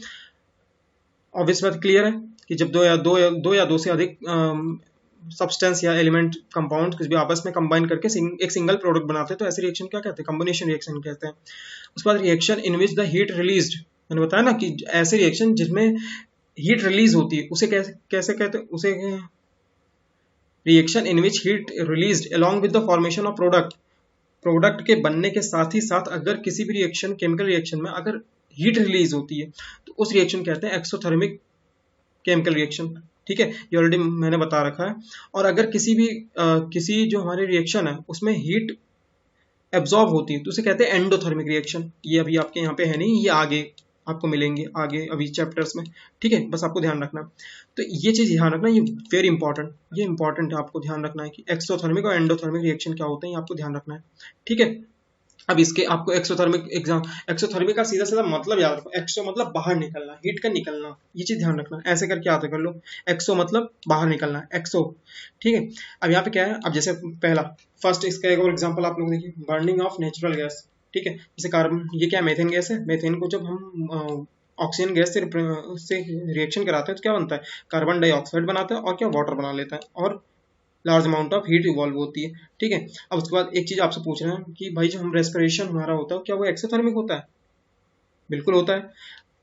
A: ऑब्वियस बात क्लियर है कि जब दो या दो से अधिक सब्सटेंस या एलिमेंट कंपाउंड कुछ भी आपस में कंबाइन करके एक सिंगल प्रोडक्ट बनाते हैं तो ऐसे रिएक्शन क्या कहते हैं, कॉम्बिनेशन रिएक्शन कहते हैं। उसके बाद reaction in which the heat released, मैंने बताया ना कि ऐसे रिएक्शन जिसमें हीट रिलीज होती है उसे कैसे कहते हैं, उसे reaction in which heat released along with the formation of product के बनने के साथ ही साथ अगर किसी भी रिएक्शन, केमिकल रिएक्शन में अगर हीट रिलीज होती है तो उस रिएक्शन कहते हैं एक्सोथर्मिक केमिकल रिएक्शन, ठीक है, ये ऑलरेडी मैंने बता रखा है। और अगर किसी जो हमारे रिएक्शन है उसमें हीट एब्जॉर्ब होती है तो उसे कहते हैं एंडोथर्मिक रिएक्शन। ये अभी आपके यहाँ पे है नहीं, ये आगे आपको मिलेंगे आगे अभी चैप्टर्स में, ठीक है, बस आपको ध्यान रखना। तो ये चीज ध्यान रखना, ये वेरी इंपॉर्टेंट, ये इंपॉर्टेंट है, आपको ध्यान रखना है कि एक्सोथर्मिक और एंडोथर्मिक रिएक्शन क्या होते हैं, आपको ध्यान रखना है, ठीक है। अब इसके आपको एक्सोथर्मिक का सीधा सीधा मतलब याद रखो, एक्सो मतलब बाहर निकलना, हीट का निकलना, ये चीज ध्यान रखना, ऐसे करके याद कर लो, एक्सो मतलब बाहर निकलना, एक्सो, ठीक है। अब यहाँ पे क्या है, अब जैसे पहला फर्स्ट इसका एक और एग्जांपल आप लोग देखिए, बर्निंग ऑफ नेचुरल गैस, ठीक है, जैसे कार्बन, ये क्या मेथेन गैस है, मेथेन को जब हम ऑक्सीजन गैस से रिएक्शन कराते हैं तो क्या बनता है, कार्बन डाइऑक्साइड बनाता है और क्या वाटर बना लेता है और large amount of heat evolve होती है, ठीक है। अब उसके बाद एक चीज आपसे पूछ रहे हैं कि भाई जो हम रेस्पिरेशन हमारा होता है क्या वो एक्सोथर्मिक होता है, बिल्कुल होता है।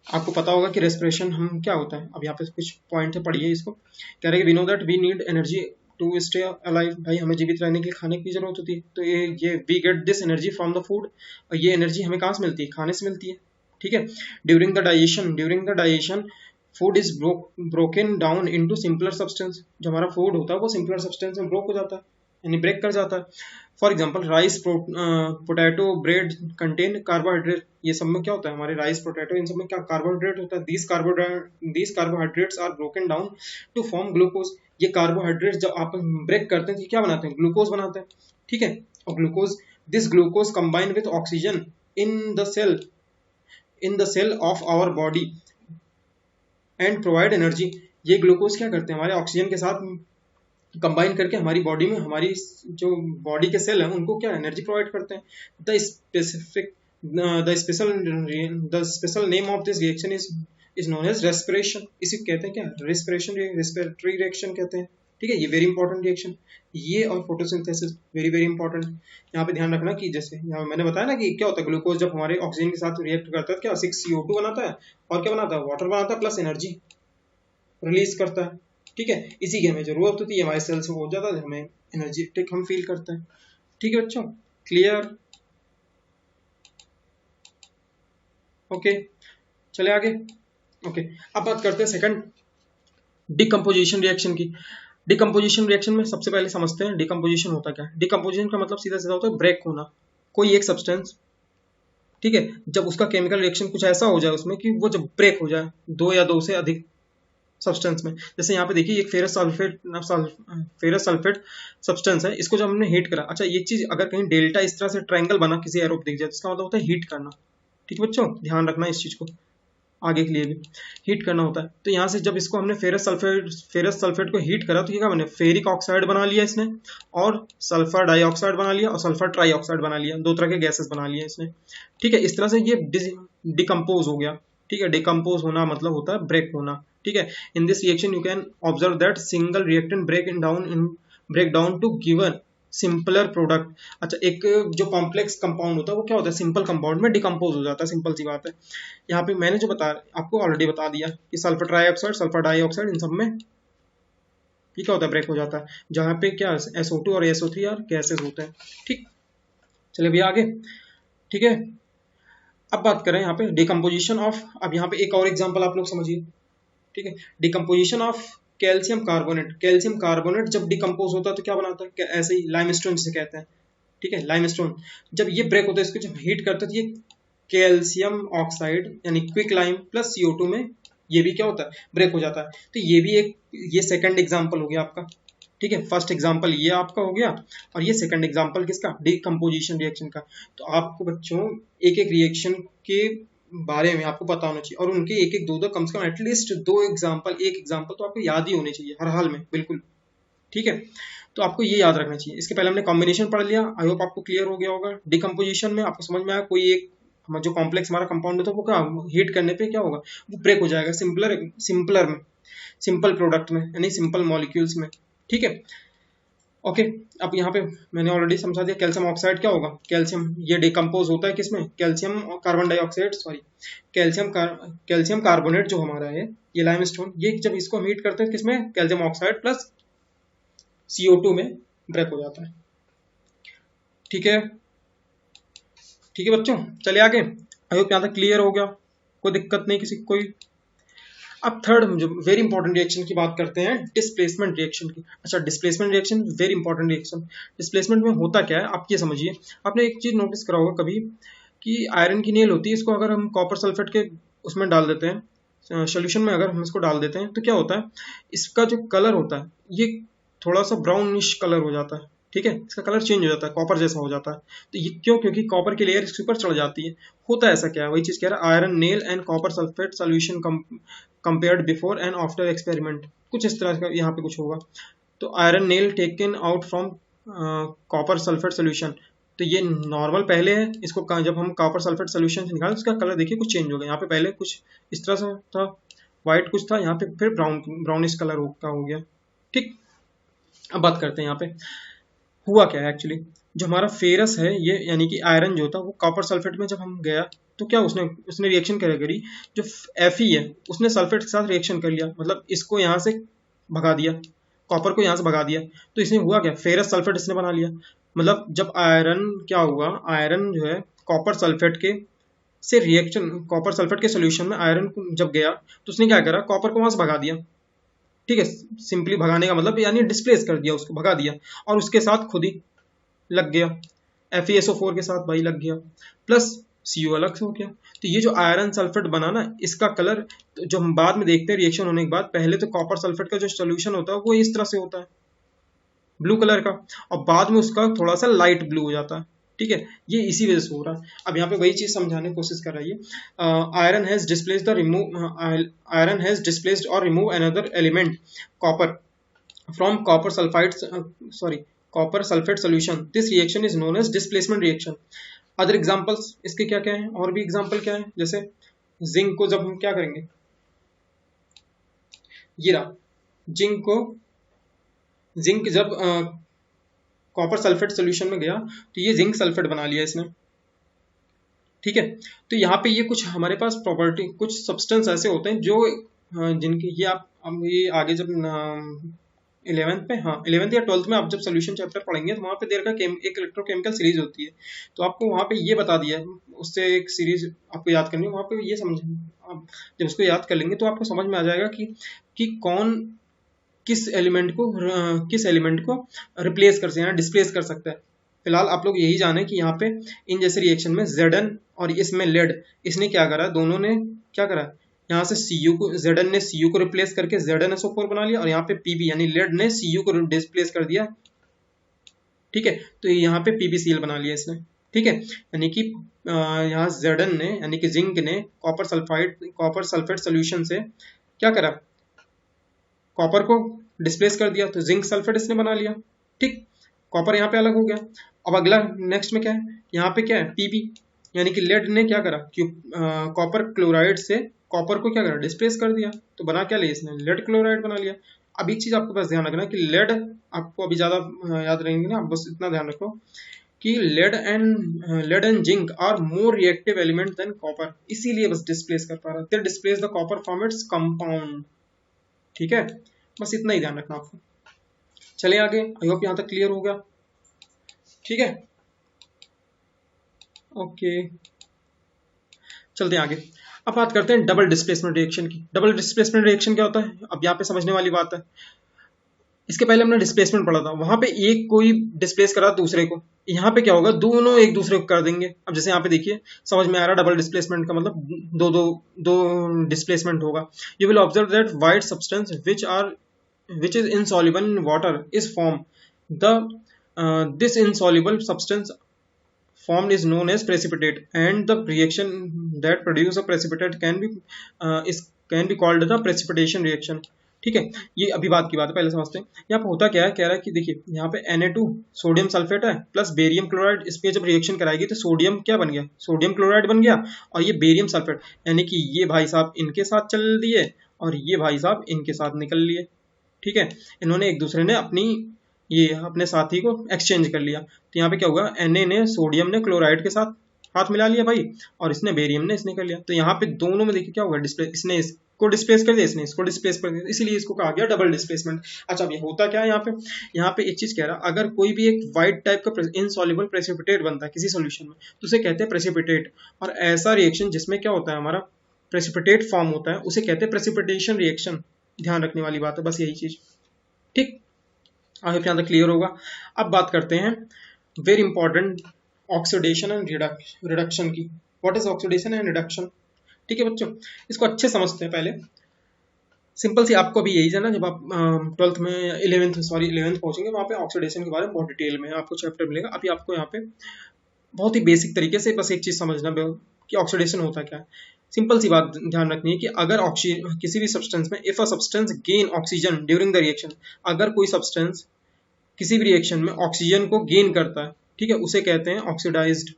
A: आपको पता होगा कि रेस्पिरेशन हम क्या होता है, अब यहाँ पे कुछ पॉइंट है, पढ़िए इसको। कह रहे हैं we know that we need energy to stay alive, भाई हमें जीवित रहने के लिए खाने की जरूरत होती है, तो ये we get this energy from the food, और ये एनर्जी हमें कहाँ से मिलती है, खाने से मिलती है, ठीक है। During the digestion food is broken down into simpler substance, जो हमारा फूड होता है वो सिंपलर सब्सटेंस में ब्रोक हो जाता है, यानी ब्रेक कर जाता है। For example rice, potato, bread contain carbohydrate, ये सब में क्या होता है, हमारे राइस, पोटैटो, इन सब में क्या कार्बोहाइड्रेट होता है, these carbohydrates are broken down to form glucose, ये कार्बोहाइड्रेट जब आप ब्रेक करते हैं तो क्या बनाते हैं, ग्लूकोज बनाते हैं, ठीक है। और this glucose combine with oxygen in the cell of our body and provide energy, ये ग्लूकोज क्या करते हैं, हमारे ऑक्सीजन के साथ कंबाइन करके हमारी बॉडी में, हमारी जो बॉडी के सेल हैं उनको क्या एनर्जी प्रोवाइड करते हैं। The special name of this reaction is known as respiration. इसी को कहते हैं क्या, रेस्पिरेशन, रेस्पिरेटरी रिएक्शन कहते हैं। ठीक है, ये वेरी इंपॉर्टेंट रिएक्शन, ये और फोटोसिंथेसिस वेरी वेरी इंपॉर्टेंट। यहाँ पे ध्यान रखना कि जैसे यहाँ मैंने बताया ना कि क्या होता है, ग्लूकोज जब हमारे ऑक्सीजन के साथ रिएक्ट करता है क्या 6CO2 बनाता है और क्या बनाता है, वाटर बनाता है प्लस एनर्जी रिलीज करता है। ठीक है, इसी की हमें जरूरत होती है, हमारे सेल से हो जाता है, हमें एनर्जेटिक हम फील करते हैं। ठीक है बच्चों, क्लियर? ओके, चले आगे। ओके, अब बात करते हैं सेकंड डिकम्पोजिशन रिएक्शन की। डिकम्पोजिशन रिएक्शन में सबसे पहले समझते हैं डिकम्पोजिशन होता क्या है। डिकम्पोजिशन का मतलब सीधा सीधा होता है ब्रेक होना, कोई एक सब्सटेंस, ठीक है, जब उसका केमिकल रिएक्शन कुछ ऐसा हो जाए उसमें कि वो जब ब्रेक हो जाए दो या दो से अधिक सब्सटेंस में। जैसे यहाँ पे देखिए एक फेरस सल्फेट सब्सटेंस है, इसको जब हमने हीट करा। अच्छा, ये चीज अगर कहीं डेल्टा इस तरह से ट्रायंगल बना किसी एरो पे दिख जाए तो इसका मतलब होता है हीट करना। ठीक है बच्चों, ध्यान रखना इस चीज को, आगे के लिए भी हीट करना होता है। तो यहाँ से जब इसको हमने फेरस सल्फेट को हीट करा तो ये क्या बने, फेरिक ऑक्साइड बना लिया इसने, और सल्फर डाइऑक्साइड बना लिया, और सल्फर ट्राइऑक्साइड बना लिया, दो तरह के गैसेस बना लिए इसने। ठीक है, इस तरह से ये डिकम्पोज हो गया। ठीक है, डिकम्पोज होना मतलब होता है ब्रेक होना। ठीक है, in this reaction you can observe that single reactant break down to given simpler product. अच्छा, एक जो कॉम्प्लेक्स कंपाउंड होता है वो क्या होता है, सिंपल कंपाउंड में डिकम्पोज हो जाता है, सिंपल सी बात है। यहाँ पे मैंने जो आपको ऑलरेडी बता दिया कि सल्फर ट्राइऑक्साइड, सल्फर डाइऑक्साइड, इन सब में ये क्या होता है, ब्रेक हो जाता है। जहाँ पे क्या SO2 और SO3 यार गैसेस होते हैं। ठीक, चलिए भैया आगे। ठीक है, अब बात करें यहाँ पे डिकम्पोजिशन ऑफ। अब यहाँ पे एक और एग्जाम्पल आप लोग समझिए। ठीक है, decomposition of calcium carbonate. Calcium carbonate जब डिकम्पोज होता है तो क्या बनाता है, ऐसे ही लाइमस्टोन जिसे कहते हैं। ठीक है, लाइमस्टोन जब ये ब्रेक होता है, इसको जब हीट करते हैं तो ये कैल्शियम ऑक्साइड यानी क्विक लाइम प्लस CO2 में ये भी क्या होता है, ब्रेक हो जाता है। तो ये भी एक, ये सेकंड एग्जांपल हो गया आपका। ठीक है, फर्स्ट एग्जांपल ये आपका हो गया, और ये सेकंड एग्जांपल किसका, डिकम्पोजिशन रिएक्शन का। तो आपको बच्चों एक एक रिएक्शन के बारे में आपको पता होना चाहिए, और उनके एक एक दो कम से कम एटलीस्ट दो एग्जाम्पल, एक एग्जाम्पल तो आपको याद ही होने चाहिए हर हाल में, बिल्कुल। ठीक है, तो आपको ये याद रखना चाहिए। इसके पहले हमने कॉम्बिनेशन पढ़ लिया, आई होप आपको क्लियर हो गया होगा। डिकम्पोजिशन में आपको समझ में आया, कोई एक जो कॉम्प्लेक्स हमारा कंपाउंड होता है वो क्या हीट करने पे क्या होगा, वो ब्रेक हो जाएगा सिंपल में, सिंपल प्रोडक्ट में, यानी सिंपल मॉलिक्यूल्स में। ठीक है, ओके। अब यहाँ पे मैंने ऑलरेडी समझा दिया कैल्शियम ऑक्साइड क्या होगा। कैल्शियम ये डिकम्पोज होता है किसमें, calcium carbon dioxide, sorry calcium carbonate जो हमारा है, ये लाइमस्टोन, ये जब इसको हीट करते हैं किसमें, कैल्शियम ऑक्साइड प्लस CO2 में ब्रेक हो जाता है। ठीक है, ठीक है बच्चों, चलिए आगे। आई होप यहाँ तक क्लियर हो गया, कोई दिक्कत नहीं किसी को कोई। अब थर्ड जो वेरी इंपॉर्टेंट रिएक्शन की बात करते हैं, डिस्प्लेसमेंट रिएक्शन की। अच्छा, displacement reaction very important reaction. Displacement में होता क्या है आप ये समझिए। आपने एक चीज नोटिस करा होगा कभी कि आयरन की नेल होती है, इसको अगर हम कॉपर सल्फेट के उसमें डाल देते हैं, सोल्यूशन में अगर हम इसको डाल देते हैं तो क्या होता है, इसका जो कलर होता है ये थोड़ा सा ब्राउनिश कलर हो जाता है। ठीक है, इसका कलर चेंज हो जाता है, कॉपर जैसा हो जाता है। तो ये क्यों, क्योंकि कॉपर की लेयर इसके ऊपर चढ़ जाती है। होता ऐसा क्या है, वही चीज कह रहा है, iron nail and copper sulphate solution compared before and after experiment, कुछ इस तरह का यहाँ पे कुछ होगा। तो iron nail taken out from copper sulphate solution, तो ये नॉर्मल पहले है, इसको जब हम कॉपर सल्फेट सोल्यूशन से निकालें इसका कलर देखिए कुछ चेंज हो गया। यहाँ पे पहले कुछ इस तरह से था, व्हाइट कुछ था, यहाँ पे फिर ब्राउनिश कलर का हो गया। ठीक, अब बात करते हैं यहाँ पे हुआ क्या है एक्चुअली। जो हमारा फेरस है ये, यानी कि आयरन जो था वो कॉपर सल्फेट में जब हम गया तो क्या उसने रिएक्शन करी, जो Fe है उसने सल्फेट के साथ रिएक्शन कर लिया, मतलब इसको यहाँ से भगा दिया, कॉपर को यहाँ से भगा दिया। तो इसने हुआ क्या, फेरस सल्फेट इसने बना लिया। मतलब जब आयरन क्या हुआ, आयरन जो है कॉपर सल्फेट के से रिएक्शन, कॉपर सल्फेट के सोल्यूशन में आयरन जब गया तो उसने क्या करा, कॉपर को वहां से भगा दिया। ठीक है, सिंपली भगाने का मतलब यानी डिस्प्लेस कर दिया, उसको भगा दिया, और उसके साथ खुद ही लग गया, FeSO4 के साथ भाई लग गया, प्लस CO अलग से हो गया। तो ये जो आयरन सल्फेट बना ना, इसका कलर तो जो हम बाद में देखते हैं रिएक्शन होने के बाद, पहले तो कॉपर सल्फेट का जो सोल्यूशन होता है वो इस तरह से होता है ब्लू कलर का, और बाद में उसका थोड़ा सा लाइट ब्लू हो जाता है। ठीक है, ये इसी वजह से हो रहा है। अब यहाँ पे वही चीज समझाने की कोशिश कर रही है। आयरन हैज डिस्प्लेस्ड और remove another element copper from copper sulphide copper sulphate solution, this reaction is known as displacement reaction. Other examples इसके क्या क्या हैं, और भी एग्जांपल क्या है, जैसे जिंक को जब हम क्या करेंगे, ये रहा जिंक जब कॉपर सल्फेट सोल्यूशन में गया तो ये जिंक सल्फेट बना लिया इसने, ठीक है। तो यहाँ पे ये कुछ हमारे पास प्रॉपर्टी, कुछ सब्सटेंस ऐसे होते हैं जो जिनके ये आप ये आगे जब 11th में, हाँ 11th या 12th में आप जब सोल्यूशन चैप्टर पढ़ेंगे तो वहाँ पे देर का एक इलेक्ट्रोकेमिकल सीरीज होती है, तो आपको वहाँ पे ये बता दिया है, उससे एक सीरीज आपको याद करनी है, वहाँ पे ये समझ, आप जब उसको याद कर लेंगे तो आपको समझ में आ जाएगा कि कौन किस एलिमेंट को रिप्लेस कर सकते हैं, डिस्प्लेस कर सकता है। फिलहाल आप लोग यही जाने कि यहाँ पे इन जैसे रिएक्शन में Zn और इसमें लेड, इसने क्या करा, दोनों ने क्या करा, यहाँ से Cu को, Zn ने Cu को रिप्लेस करके ZnSO4 बना लिया, और यहाँ पे Pb यानी लेड ने Cu को डिस्प्लेस कर दिया, ठीक है। तो यहाँ पे PbCl बना लिया इसने, ठीक है। यानी कि यहाँ Zn ने यानी कि जिंक ने कॉपर सल्फेट सोल्यूशन से क्या करा, कॉपर को डिस्प्लेस कर दिया, तो जिंक सल्फेट इसने बना लिया, ठीक। कॉपर यहाँ पे अलग हो गया। अब अगला नेक्स्ट में क्या है, यहाँ पे क्या है Pb, यानी कि लेड ने क्या करा, कॉपर क्लोराइड से कॉपर को क्या करा, डिस्प्लेस कर दिया, तो बना क्या लिया इसने, लेड क्लोराइड बना लिया। अब एक चीज आपको बस ध्यान रखना कि लेड, आपको अभी ज्यादा याद रहेंगे ना, बस इतना ध्यान रखो कि lead and zinc are more reactive element than copper, इसीलिए बस डिस्प्लेस कर पा रहा है, they displace the copper from its compound, ठीक है। बस इतना ही ध्यान रखना आपको। चले आगे, आई होप यहाँ तक क्लियर हो गया, ठीक है, ओके। चलते हैं आगे। अब बात करते हैं डबल डिस्प्लेसमेंट रिएक्शन की। डबल डिस्प्लेसमेंट रिएक्शन क्या होता है, अब यहाँ पे समझने वाली बात है। इसके पहले हमने डिस्प्लेसमेंट पढ़ा था, वहां पे एक कोई डिस्प्लेस करा दूसरे को, यहाँ पे क्या होगा, दोनों एक दूसरे को कर देंगे। अब जैसे यहाँ पे देखिए, समझ में आ रहा है डबल डिस्प्लेसमेंट का मतलब दो डिस्प्लेसमेंट होगा। You will observe that white substance which is insoluble in water is formed. This insoluble substance formed is known as precipitate, and the reaction that produce a precipitate can be called the precipitation reaction, ठीक है। ये अभी बात की बात है, पहले समझते हैं। यहाँ पे होता क्या है, कह रहा है कि देखिए यहाँ पे Na2 सोडियम सल्फेट है प्लस बेरियम क्लोराइड, इस पे जब रिएक्शन कराएगी तो सोडियम क्या बन गया, सोडियम क्लोराइड बन गया, और ये बेरियम सल्फेट, यानी कि ये भाई साहब इनके साथ चल दिए और ये भाई साहब इनके साथ निकल लिए, ठीक है। इन्होंने एक दूसरे ने अपने साथी को एक्सचेंज कर लिया, तो यहाँ पे क्या हुआ, Na ने सोडियम ने क्लोराइड के साथ हाथ मिला लिया भाई, और इसने बेरियम ने इसने कर लिया, तो यहाँ पे दोनों में देखिए क्या होगा, इसने इसको डिस्प्लेस कर दिया, इसने इसको डिस्प्लेस कर दिया, इसीलिए इसको कहा गया डबल डिस्प्लेसमेंट। अच्छा, अब ये होता क्या है, यहाँ पे एक चीज कह रहा, अगर कोई भी एक वाइट टाइप का इनसॉल्युबल प्रेसिपिटेट बनता है किसी सोल्यूशन में, तो उसे कहते हैं प्रेसिपिटेट, और ऐसा रिएक्शन जिसमें क्या होता है, हमारा प्रेसिपिटेट फॉर्म होता है, उसे कहते हैं प्रेसिपिटेशन रिएक्शन। ध्यान रखने वाली बात है बस यही चीज, ठीक। आई होप यहाँ तक क्लियर होगा। अब बात करते हैं very important oxidation and reduction की। What is oxidation and reduction, ठीक है बच्चों, इसको अच्छे समझते हैं। पहले सिंपल सी, आपको अभी यही जाना, जब आप 12th में 11th पहुंचेंगे, वहाँ पे ऑक्सीडेशन के बारे में बहुत डिटेल में आपको चैप्टर मिलेगा। अभी आपको यहाँ पे बहुत ही बेसिक तरीके से बस एक चीज समझना कि ऑक्सीडेशन होता क्या है। सिंपल सी बात ध्यान रखनी है कि अगर किसी भी सब्सटेंस में, if a substance gain oxygen during the reaction, अगर कोई सब्सटेंस किसी भी रिएक्शन में ऑक्सीजन को गेन करता है, ठीक है, उसे कहते हैं ऑक्सीडाइज्ड,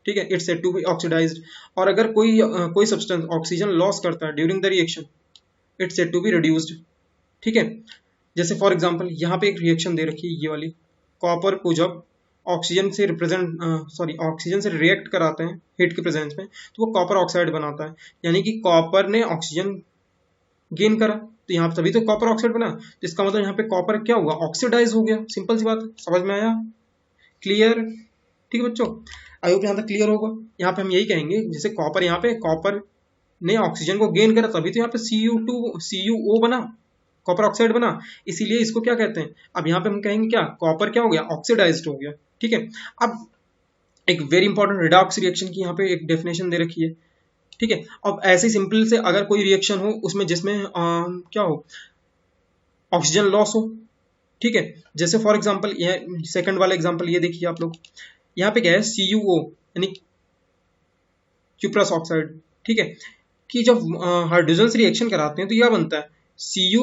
A: ठीक है, it's said to be oxidised. और अगर कोई सब्सटेंस ऑक्सीजन लॉस करता है during the reaction, it's said to be reduced, ठीक है। जैसे फॉर एग्जांपल यहाँ पे एक रिएक्शन दे रखी है, ये वाली, कॉपर को जब ऑक्सीजन से रिएक्ट कराते हैं हीट के प्रेजेंस में, तो वो कॉपर ऑक्साइड बनाता है, यानी कि कॉपर ने ऑक्सीजन गेन करा, तो यहाँ पे तभी तो कॉपर ऑक्साइड बना, तो इसका मतलब यहाँ पे कॉपर क्या हुआ, ऑक्सीडाइज हो गया। सिंपल सी बात है, समझ में आया, क्लियर, ठीक है बच्चों, आई होप यहाँ तक क्लियर होगा। यहाँ पे हम यही कहेंगे, जैसे कॉपर ने ऑक्सीजन को गेन करा, तभी तो यहाँ पे CuO बना, कॉपर ऑक्साइड बना, इसीलिए इसको क्या कहते हैं। अब यहाँ पे हम कहेंगे क्या, कॉपर क्या हो गया, ऑक्सीडाइज्ड हो गया, ठीक है। अब एक वेरी इंपॉर्टेंट रिडॉक्स रिएक्शन की यहाँ पे एक डेफिनेशन दे रखी है, ठीक है। अब ऐसे सिंपल से अगर कोई रिएक्शन हो उसमें जिसमें क्या हो, ऑक्सीजन लॉस हो, ठीक है। जैसे फॉर एग्जांपल ये सेकंड वाला एग्जांपल ये देखिए आप लोग, यहाँ पे क्या है, CuO यानी क्यूप्रस ऑक्साइड, ठीक है, कि जब हाइड्रोजन से रिएक्शन कराते हैं तो यह बनता है Cu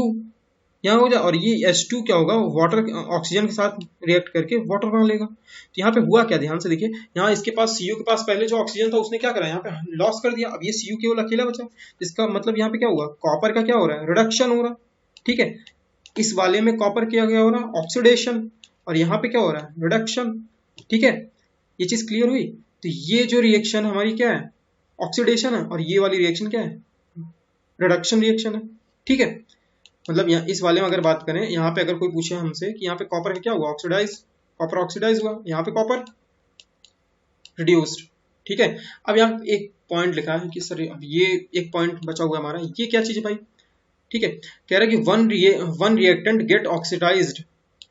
A: यहाँ हो जाए, और ये H2 क्या होगा, वाटर ऑक्सीजन के साथ रिएक्ट करके वाटर बना लेगा। तो यहाँ पे हुआ क्या, ध्यान से देखिए, यहाँ इसके पास Cu के पास पहले जो ऑक्सीजन था उसने क्या करा, यहाँ पे लॉस कर दिया, अब ये Cu केवल अकेला बचा। इसका मतलब यहाँ पे क्या हुआ, कॉपर का क्या हो रहा है, रिडक्शन हो रहा है। ठीक है, इस वाले में कॉपर क्या क्या हो रहा है, ऑक्सीडेशन, और यहाँ पे क्या हो रहा है, रिडक्शन। ठीक है, ये चीज क्लियर हुई। तो ये जो रिएक्शन हमारी क्या है, ऑक्सीडेशन है, और ये वाली रिएक्शन क्या है, रिडक्शन रिएक्शन है। ठीक है, मतलब यहाँ इस वाले में अगर बात करें, यहाँ पे अगर कोई पूछे हमसे कि यहाँ पे कॉपर का क्या हुआ, ऑक्सीडाइज, कॉपर ऑक्सीडाइज हुआ, यहाँ पे कॉपर रिड्यूस्ड। ठीक है, अब यहाँ एक पॉइंट लिखा है कि सर अब ये एक पॉइंट बचा हुआ है हमारा, ये क्या चीज है भाई। ठीक है, कह रहा है कि one reactant get oxidised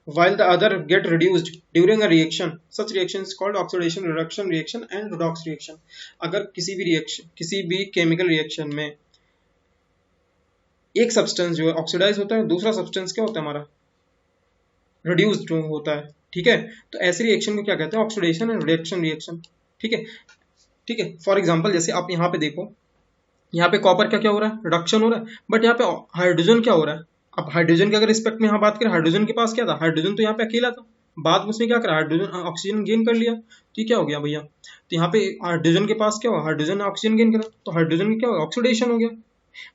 A: while the other get reduced during a reaction. Such reaction is called oxidation reduction reaction and redox reaction. अगर किसी भी केमिकल रिएक्शन में एक सब्सटेंस जो है ऑक्सीडाइज होता है, दूसरा सब्सटेंस क्या होता है हमारा, रिड्यूस्ड होता है। ठीक है, तो ऐसी रिएक्शन को क्या कहते हैं, ऑक्सीडेशन एंड रिडक्शन रिएक्शन। ठीक है, ठीक है, फॉर एग्जांपल जैसे आप यहाँ पे देखो, यहाँ पे कॉपर का क्या हो रहा है, रिडक्शन हो रहा है, बट यहाँ पे हाइड्रोजन क्या हो रहा है। अब हाइड्रोजन के अगर रिस्पेक्ट में यहाँ बात करें, हाइड्रोजन के पास क्या था, हाइड्रोजन तो यहाँ पे अकेला था, बाद में उसने क्या करा, हाइड्रोजन ऑक्सीजन गेन कर लिया। तो ये क्या हो गया भैया, तो यहाँ पे हाइड्रोजन के पास क्या हुआ, हाइड्रोजन ने ऑक्सीजन गेन करा, तो हाइड्रोजन में क्या हुआ, ऑक्सीडेशन हो गया।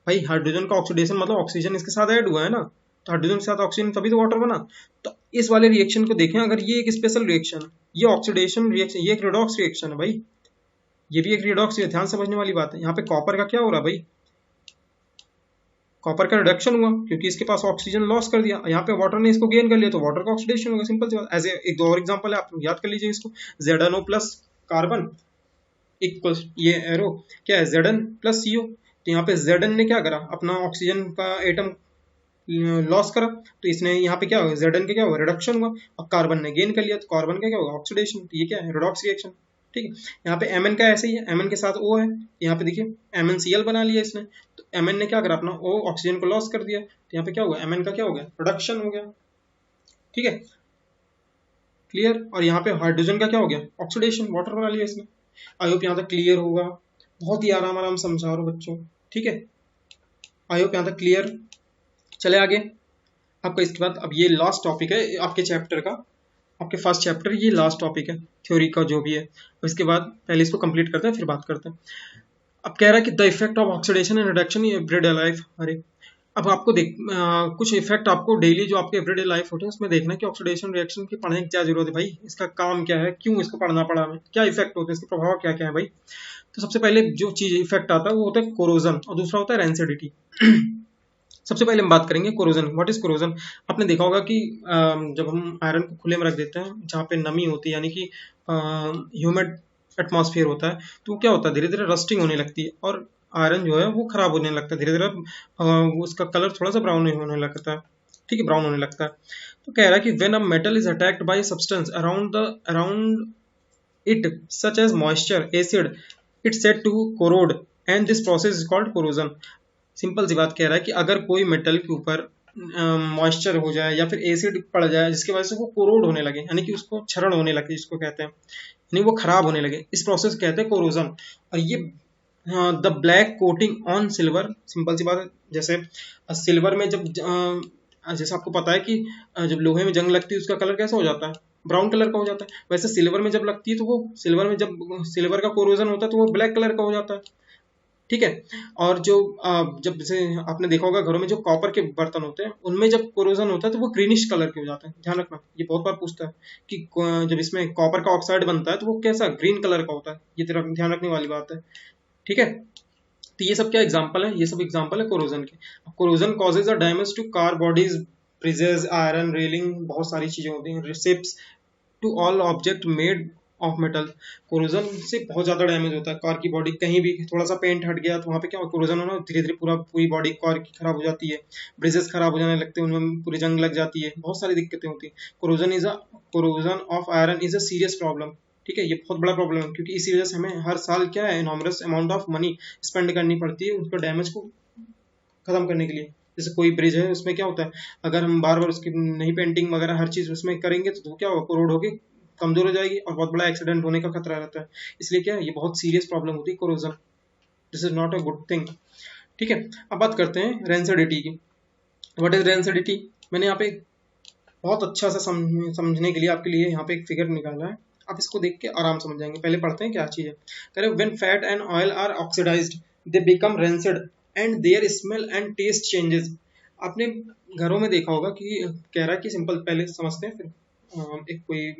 A: भाई हाइड्रोजन का ऑक्सीडेशन मतलब ऑक्सीजन इसके साथ ऐड हुआ है ना, तो हाइड्रोजन के साथ ऑक्सीजन तभी तो वाटर बना। तो इस वाले रिएक्शन को देखें, अगर ये एक स्पेशल रिएक्शन है, ये ऑक्सीडेशन रिएक्शन, ये एक रिडॉक्स रिएक्शन है भाई, ये भी एक रिडॉक्स, ध्यान समझने वाली बात है। यहाँ पे कॉपर का क्या हो रहा है भाई, कॉपर का रिडक्शन हुआ क्योंकि इसके पास ऑक्सीजन लॉस कर दिया, यहाँ पे वाटर ने इसको गेन कर लिया, तो वाटर का ऑक्सीडेशन होगा, सिंपल सी बात। एज एक दो और एग्जांपल है, आप याद कर लीजिए इसको, ZnO प्लस कार्बन इक्वल, ये एरो क्या है, Zn प्लस CO। तो यहाँ पे Zn ने क्या करा, अपना ऑक्सीजन का एटम लॉस करा, तो इसने यहाँ पे क्या हुआ, Zn का क्या हुआ, रिडक्शन हुआ, और कार्बन ने गेन कर लिया, तो कार्बन का क्या होगा, ऑक्सीडेशन। तो ये क्या है, रिडॉक्स रिएक्शन। ठीक है, यहाँ पे Mn का ऐसे ही है, Mn के साथ O है, यहाँ पे देखिए MnCl बना लिया इसने, तो Mn ने क्या करा, अपना O ऑक्सीजन को लॉस कर दिया, तो यहाँ पे क्या हुआ, Mn का क्या हो गया, रिडक्शन हो गया। ठीक है, क्लियर। और यहाँ पे हाइड्रोजन का क्या हो गया, ऑक्सीडेशन, वाटर बना लिया इसने। आई होप यहाँ तक क्लियर होगा, बहुत ही आराम आराम समझा रहा हूँ बच्चों। ठीक है, आई होप यहाँ तक क्लियर। चले आगे, आपका इसके बाद अब ये लास्ट टॉपिक है आपके चैप्टर का, आपके फर्स्ट चैप्टर, ये लास्ट टॉपिक है थ्योरी का जो भी है। इसके बाद पहले इसको कंप्लीट करते हैं, फिर बात करते हैं। अब कह रहा है कि the effect of oxidation and reduction in everyday life. अरे अब आपको कुछ इफेक्ट आपको डेली जो आपके एवरीडे लाइफ होते हैं उसमें देखना है कि ऑक्सीडेशन रिएक्शन की पढ़ने की क्या जरूरत है भाई, इसका काम क्या है, क्यों इसको पढ़ना पड़ा हमें, क्या इफेक्ट होते हैं, इसके प्रभाव क्या क्या है भाई। तो सबसे पहले जो चीज इफेक्ट आता है वो होता है कोरोजन, और दूसरा होता है रेंसिडिटी। सबसे पहले हम बात करेंगे कोरोजन। What is corrosion. आपने देखा होगा कि जब हम आयरन को खुले में रख देते हैं जहाँ पे नमी होती है, यानी कि ह्यूमिड एटमॉस्फेयर होता है, तो क्या होता है, धीरे धीरे रस्टिंग होने लगती है, और आयरन जो है वो खराब होने लगता है, धीरे धीरे उसका कलर थोड़ा सा ब्राउन होने लगता है। ठीक है, ब्राउन होने लगता है। तो कह रहा है कि when a metal is attacked by substance around it such as moisture acid, it said to corrode and this process is called corrosion. Simple सी बात कह रहा है कि अगर कोई मेटल के ऊपर मॉइस्चर हो जाए या फिर एसिड पड़ जाए जिसकी वजह से वो कोरोड होने लगे, यानी कि उसको क्षरण होने लगे, जिसको कहते हैं, यानी वो खराब होने लगे, इस प्रोसेस कहते हैं कोरोजन। और ये the black coating on silver, simple सी बात है, जैसे सिल्वर में जब जैसे आपको पता है कि जब लोहे में जंग लगती है उसका कलर कैसा हो जाता है, ब्राउन कलर का हो जाता है। वैसे सिल्वर में जब लगती है तो वो सिल्वर में जब सिल्वर का कोरोजन होता है तो वो ब्लैक कलर का हो जाता है। ठीक है, और जो जब जैसे आपने देखा होगा घरों में जो कॉपर के बर्तन होते हैं उनमें जब कोरोजन होता है तो वो ग्रीनिश कलर के हो जाते हैं। ध्यान रखना, ये बहुत बार पूछता है कि जब इसमें कॉपर का ऑक्साइड बनता है तो वो कैसा ग्रीन कलर का होता है, ये ध्यान रखने वाली बात है। ठीक है, तो ये सब क्या एग्जांपल है, ये सब एग्जांपल है कोरोजन के। Corrosion causes a damage to car bodies, bridges, iron railing, बहुत सारी चीजें होती हैं, ships to all object made of metal. Corrosion से बहुत ज्यादा डैमेज होता है, कार की बॉडी कहीं भी थोड़ा सा पेंट हट गया तो वहाँ पे क्या कोरोजन होना, धीरे धीरे पूरी बॉडी कार की खराब हो जाती है, ब्रिजेस खराब हो जाने लगते हैं, उनमें पूरी जंग लग जाती है, बहुत सारी दिक्कतें होती है। Corrosion of iron is a serious problem. ठीक है, ये बहुत बड़ा प्रॉब्लम है क्योंकि इसी वजह से हमें हर साल क्या है, enormous amount of money spend करनी पड़ती है उसका डैमेज को खत्म करने के लिए। जैसे कोई ब्रिज है उसमें क्या होता है, अगर हम बार बार उसकी नई पेंटिंग वगैरह हर चीज उसमें करेंगे तो क्या होगा, कोरोड होगी, कमजोर हो जाएगी और बहुत बड़ा एक्सीडेंट होने का खतरा रहता है। इसलिए क्या है, ये बहुत सीरियस प्रॉब्लम होती है corrosion, this is not a good thing. ठीक है, अब बात करते हैं रेंसिडिटी की। What is density? मैंने यहाँ पे बहुत अच्छा सा समझने के लिए आपके लिए यहाँ पे एक फिगर निकाला है, आप इसको देख के आराम समझ जाएंगे। पहले पढ़ते हैं क्या चीज़ है। कह रहे when fat and oil are oxidised they become rancid and their smell and taste changes. आपने घरों में देखा होगा कि कह रहा है कि सिंपल पहले समझते हैं, फिर एक कोई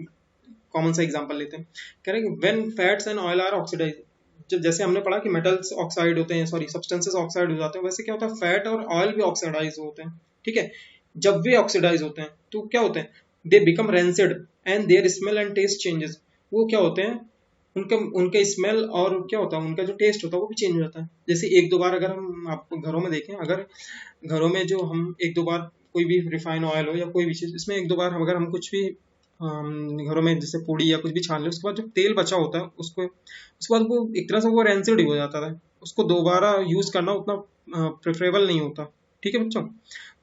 A: कॉमन सा एग्जांपल लेते हैं। कह रहे हैं कि when fats and oil are oxidised, जब जैसे हमने पढ़ा कि मेटल्स ऑक्साइड होते हैं, सॉरी सब्सटेंसेस ऑक्साइड हो जाते हैं, वैसे क्या होता है फैट और ऑयल भी ऑक्सीडाइज होते हैं। ठीक है, जब वे ऑक्सीडाइज होते हैं तो क्या होते हैं, they become rancid and their smell and taste changes. वो क्या होते हैं, उनके उनके स्मेल और क्या होता है उनका जो टेस्ट होता है वो भी चेंज हो जाता है। जैसे एक दो बार अगर हम आपको घरों में देखें, अगर घरों में जो हम एक दो बार कोई भी रिफाइन ऑयल हो या कोई भी चीज़, इसमें एक दो बार अगर हम कुछ भी घरों में जैसे पूड़ी या कुछ भी छान ले, उसके बाद जो तेल बचा होता है उसको, उसके बाद वो एक तरह से वो रेंसिड ही हो जाता है, उसको दोबारा यूज करना उतना प्रेफरेबल नहीं होता। ठीक है बच्चों,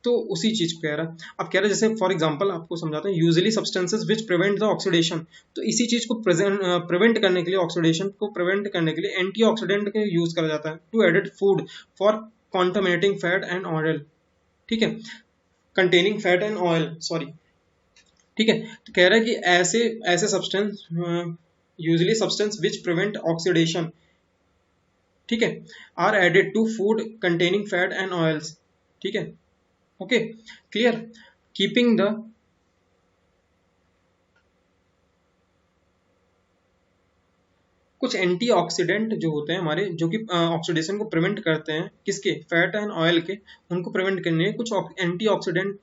A: तो उसी चीज को कह रहा है। अब कह रहा है जैसे फॉर एग्जांपल आपको समझाते हैं, usually substances which prevent the oxidation, तो इसी चीज को प्रिवेंट करने के लिए, ऑक्सीडेशन को प्रिवेंट करने के लिए एंटीऑक्सीडेंट का यूज करा जाता है to edit food for contaminating fat and oil. ठीक है, containing fat and oil, sorry. ठीक है, तो कह रहा है कि ऐसे ऐसे substance, usually substance which prevent oxidation, ठीक है, are added to food containing fat and oils. ठीक है, ओके, क्लियर। कीपिंग द कुछ एंटीऑक्सीडेंट जो होते हैं हमारे, जो कि ऑक्सीडेशन को प्रिवेंट करते हैं, किसके, फैट एंड ऑयल के, उनको प्रिवेंट करने कुछ एंटीऑक्सीडेंट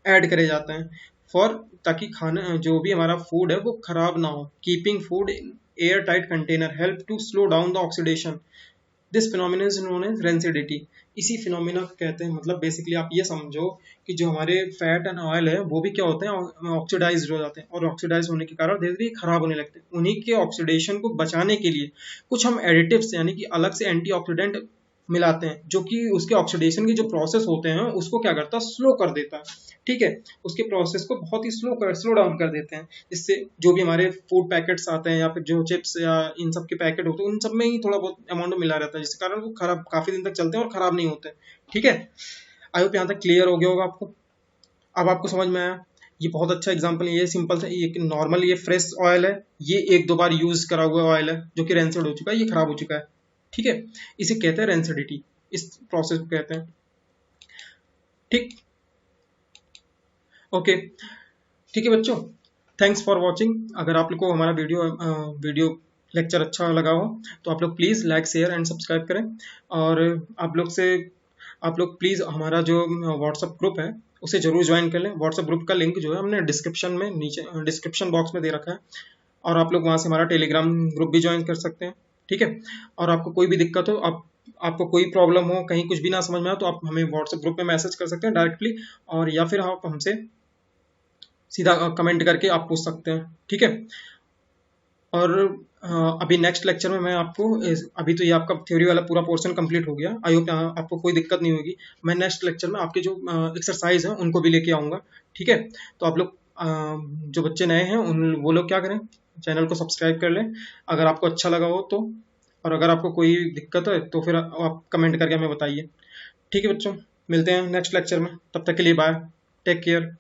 A: ऐड करे जाते हैं फॉर, ताकि खाना जो भी हमारा फूड है वो खराब ना हो। Keeping food in air tight container help to slow down the oxidation, this phenomena is known as rancidity. इसी फिनोमिना को कहते हैं, मतलब बेसिकली आप ये समझो कि जो हमारे फैट एंड ऑयल है वो भी क्या होते हैं, ऑक्सीडाइज हो जाते हैं, और ऑक्सीडाइज होने के कारण धीरे धीरे खराब होने लगते हैं। उन्हीं के ऑक्सीडेशन को बचाने के लिए कुछ हम एडिटिव्स यानी कि अलग से एंटीऑक्सीडेंट मिलाते हैं, जो कि उसके ऑक्सीडेशन के जो प्रोसेस होते हैं उसको क्या करता है, स्लो कर देता है। ठीक है, उसके प्रोसेस को बहुत ही स्लो डाउन कर देते हैं, जिससे जो भी हमारे फूड पैकेट्स आते हैं या फिर जो चिप्स या इन सब के पैकेट होते हैं उन सब में ही थोड़ा बहुत अमाउंट मिला रहता है, जिसके कारण वो खराब काफी दिन तक चलते हैं और खराब नहीं होते। ठीक है, आई होप यहाँ तक क्लियर हो गया होगा आपको। अब आपको समझ में आया। ये बहुत अच्छा एग्जांपल है, ये सिंपल सा, ये नॉर्मल ये फ्रेश ऑयल है, ये एक दो बार यूज करा हुआ ऑयल है जो कि रेंसिड हो चुका है, ये खराब हो चुका है। ठीक है, इसे कहते हैं रेंसिडिटी, इस प्रोसेस को कहते हैं। ठीक, ओके, ठीक है बच्चों, थैंक्स फॉर वॉचिंग। अगर आप लोग को हमारा वीडियो लेक्चर अच्छा लगा हो तो आप लोग please like share and subscribe करें, और आप लोग प्लीज़ हमारा जो व्हाट्सअप ग्रुप है उसे जरूर ज्वाइन कर लें। व्हाट्सअप ग्रुप का लिंक जो है हमने डिस्क्रिप्शन में नीचे डिस्क्रिप्शन बॉक्स में दे रखा है, और आप लोग वहाँ से हमारा टेलीग्राम ग्रुप भी ज्वाइन कर सकते हैं। ठीक है, और आपको कोई भी दिक्कत हो, आपको कोई प्रॉब्लम हो, कहीं कुछ भी ना समझ में आए, तो आप हमें व्हाट्सएप ग्रुप में मैसेज कर सकते हैं डायरेक्टली, और या फिर आप हमसे सीधा कमेंट करके आप पूछ सकते हैं। ठीक है, और अभी नेक्स्ट लेक्चर में मैं आपको अभी तो ये आपका थ्योरी वाला पूरा पोर्शन कंप्लीट हो गया, आई होप आपको कोई दिक्कत नहीं होगी। मैं नेक्स्ट लेक्चर में आपके जो एक्सरसाइज हैं उनको भी लेके आऊँगा। ठीक है, तो आप लोग जो बच्चे नए हैं वो लोग क्या करें, चैनल को सब्सक्राइब कर लें अगर आपको अच्छा लगा हो तो, और अगर आपको कोई दिक्कत है तो फिर आप कमेंट करके हमें बताइए। ठीक है बच्चों, मिलते हैं नेक्स्ट लेक्चर में, तब तक के लिए बाय, टेक केयर।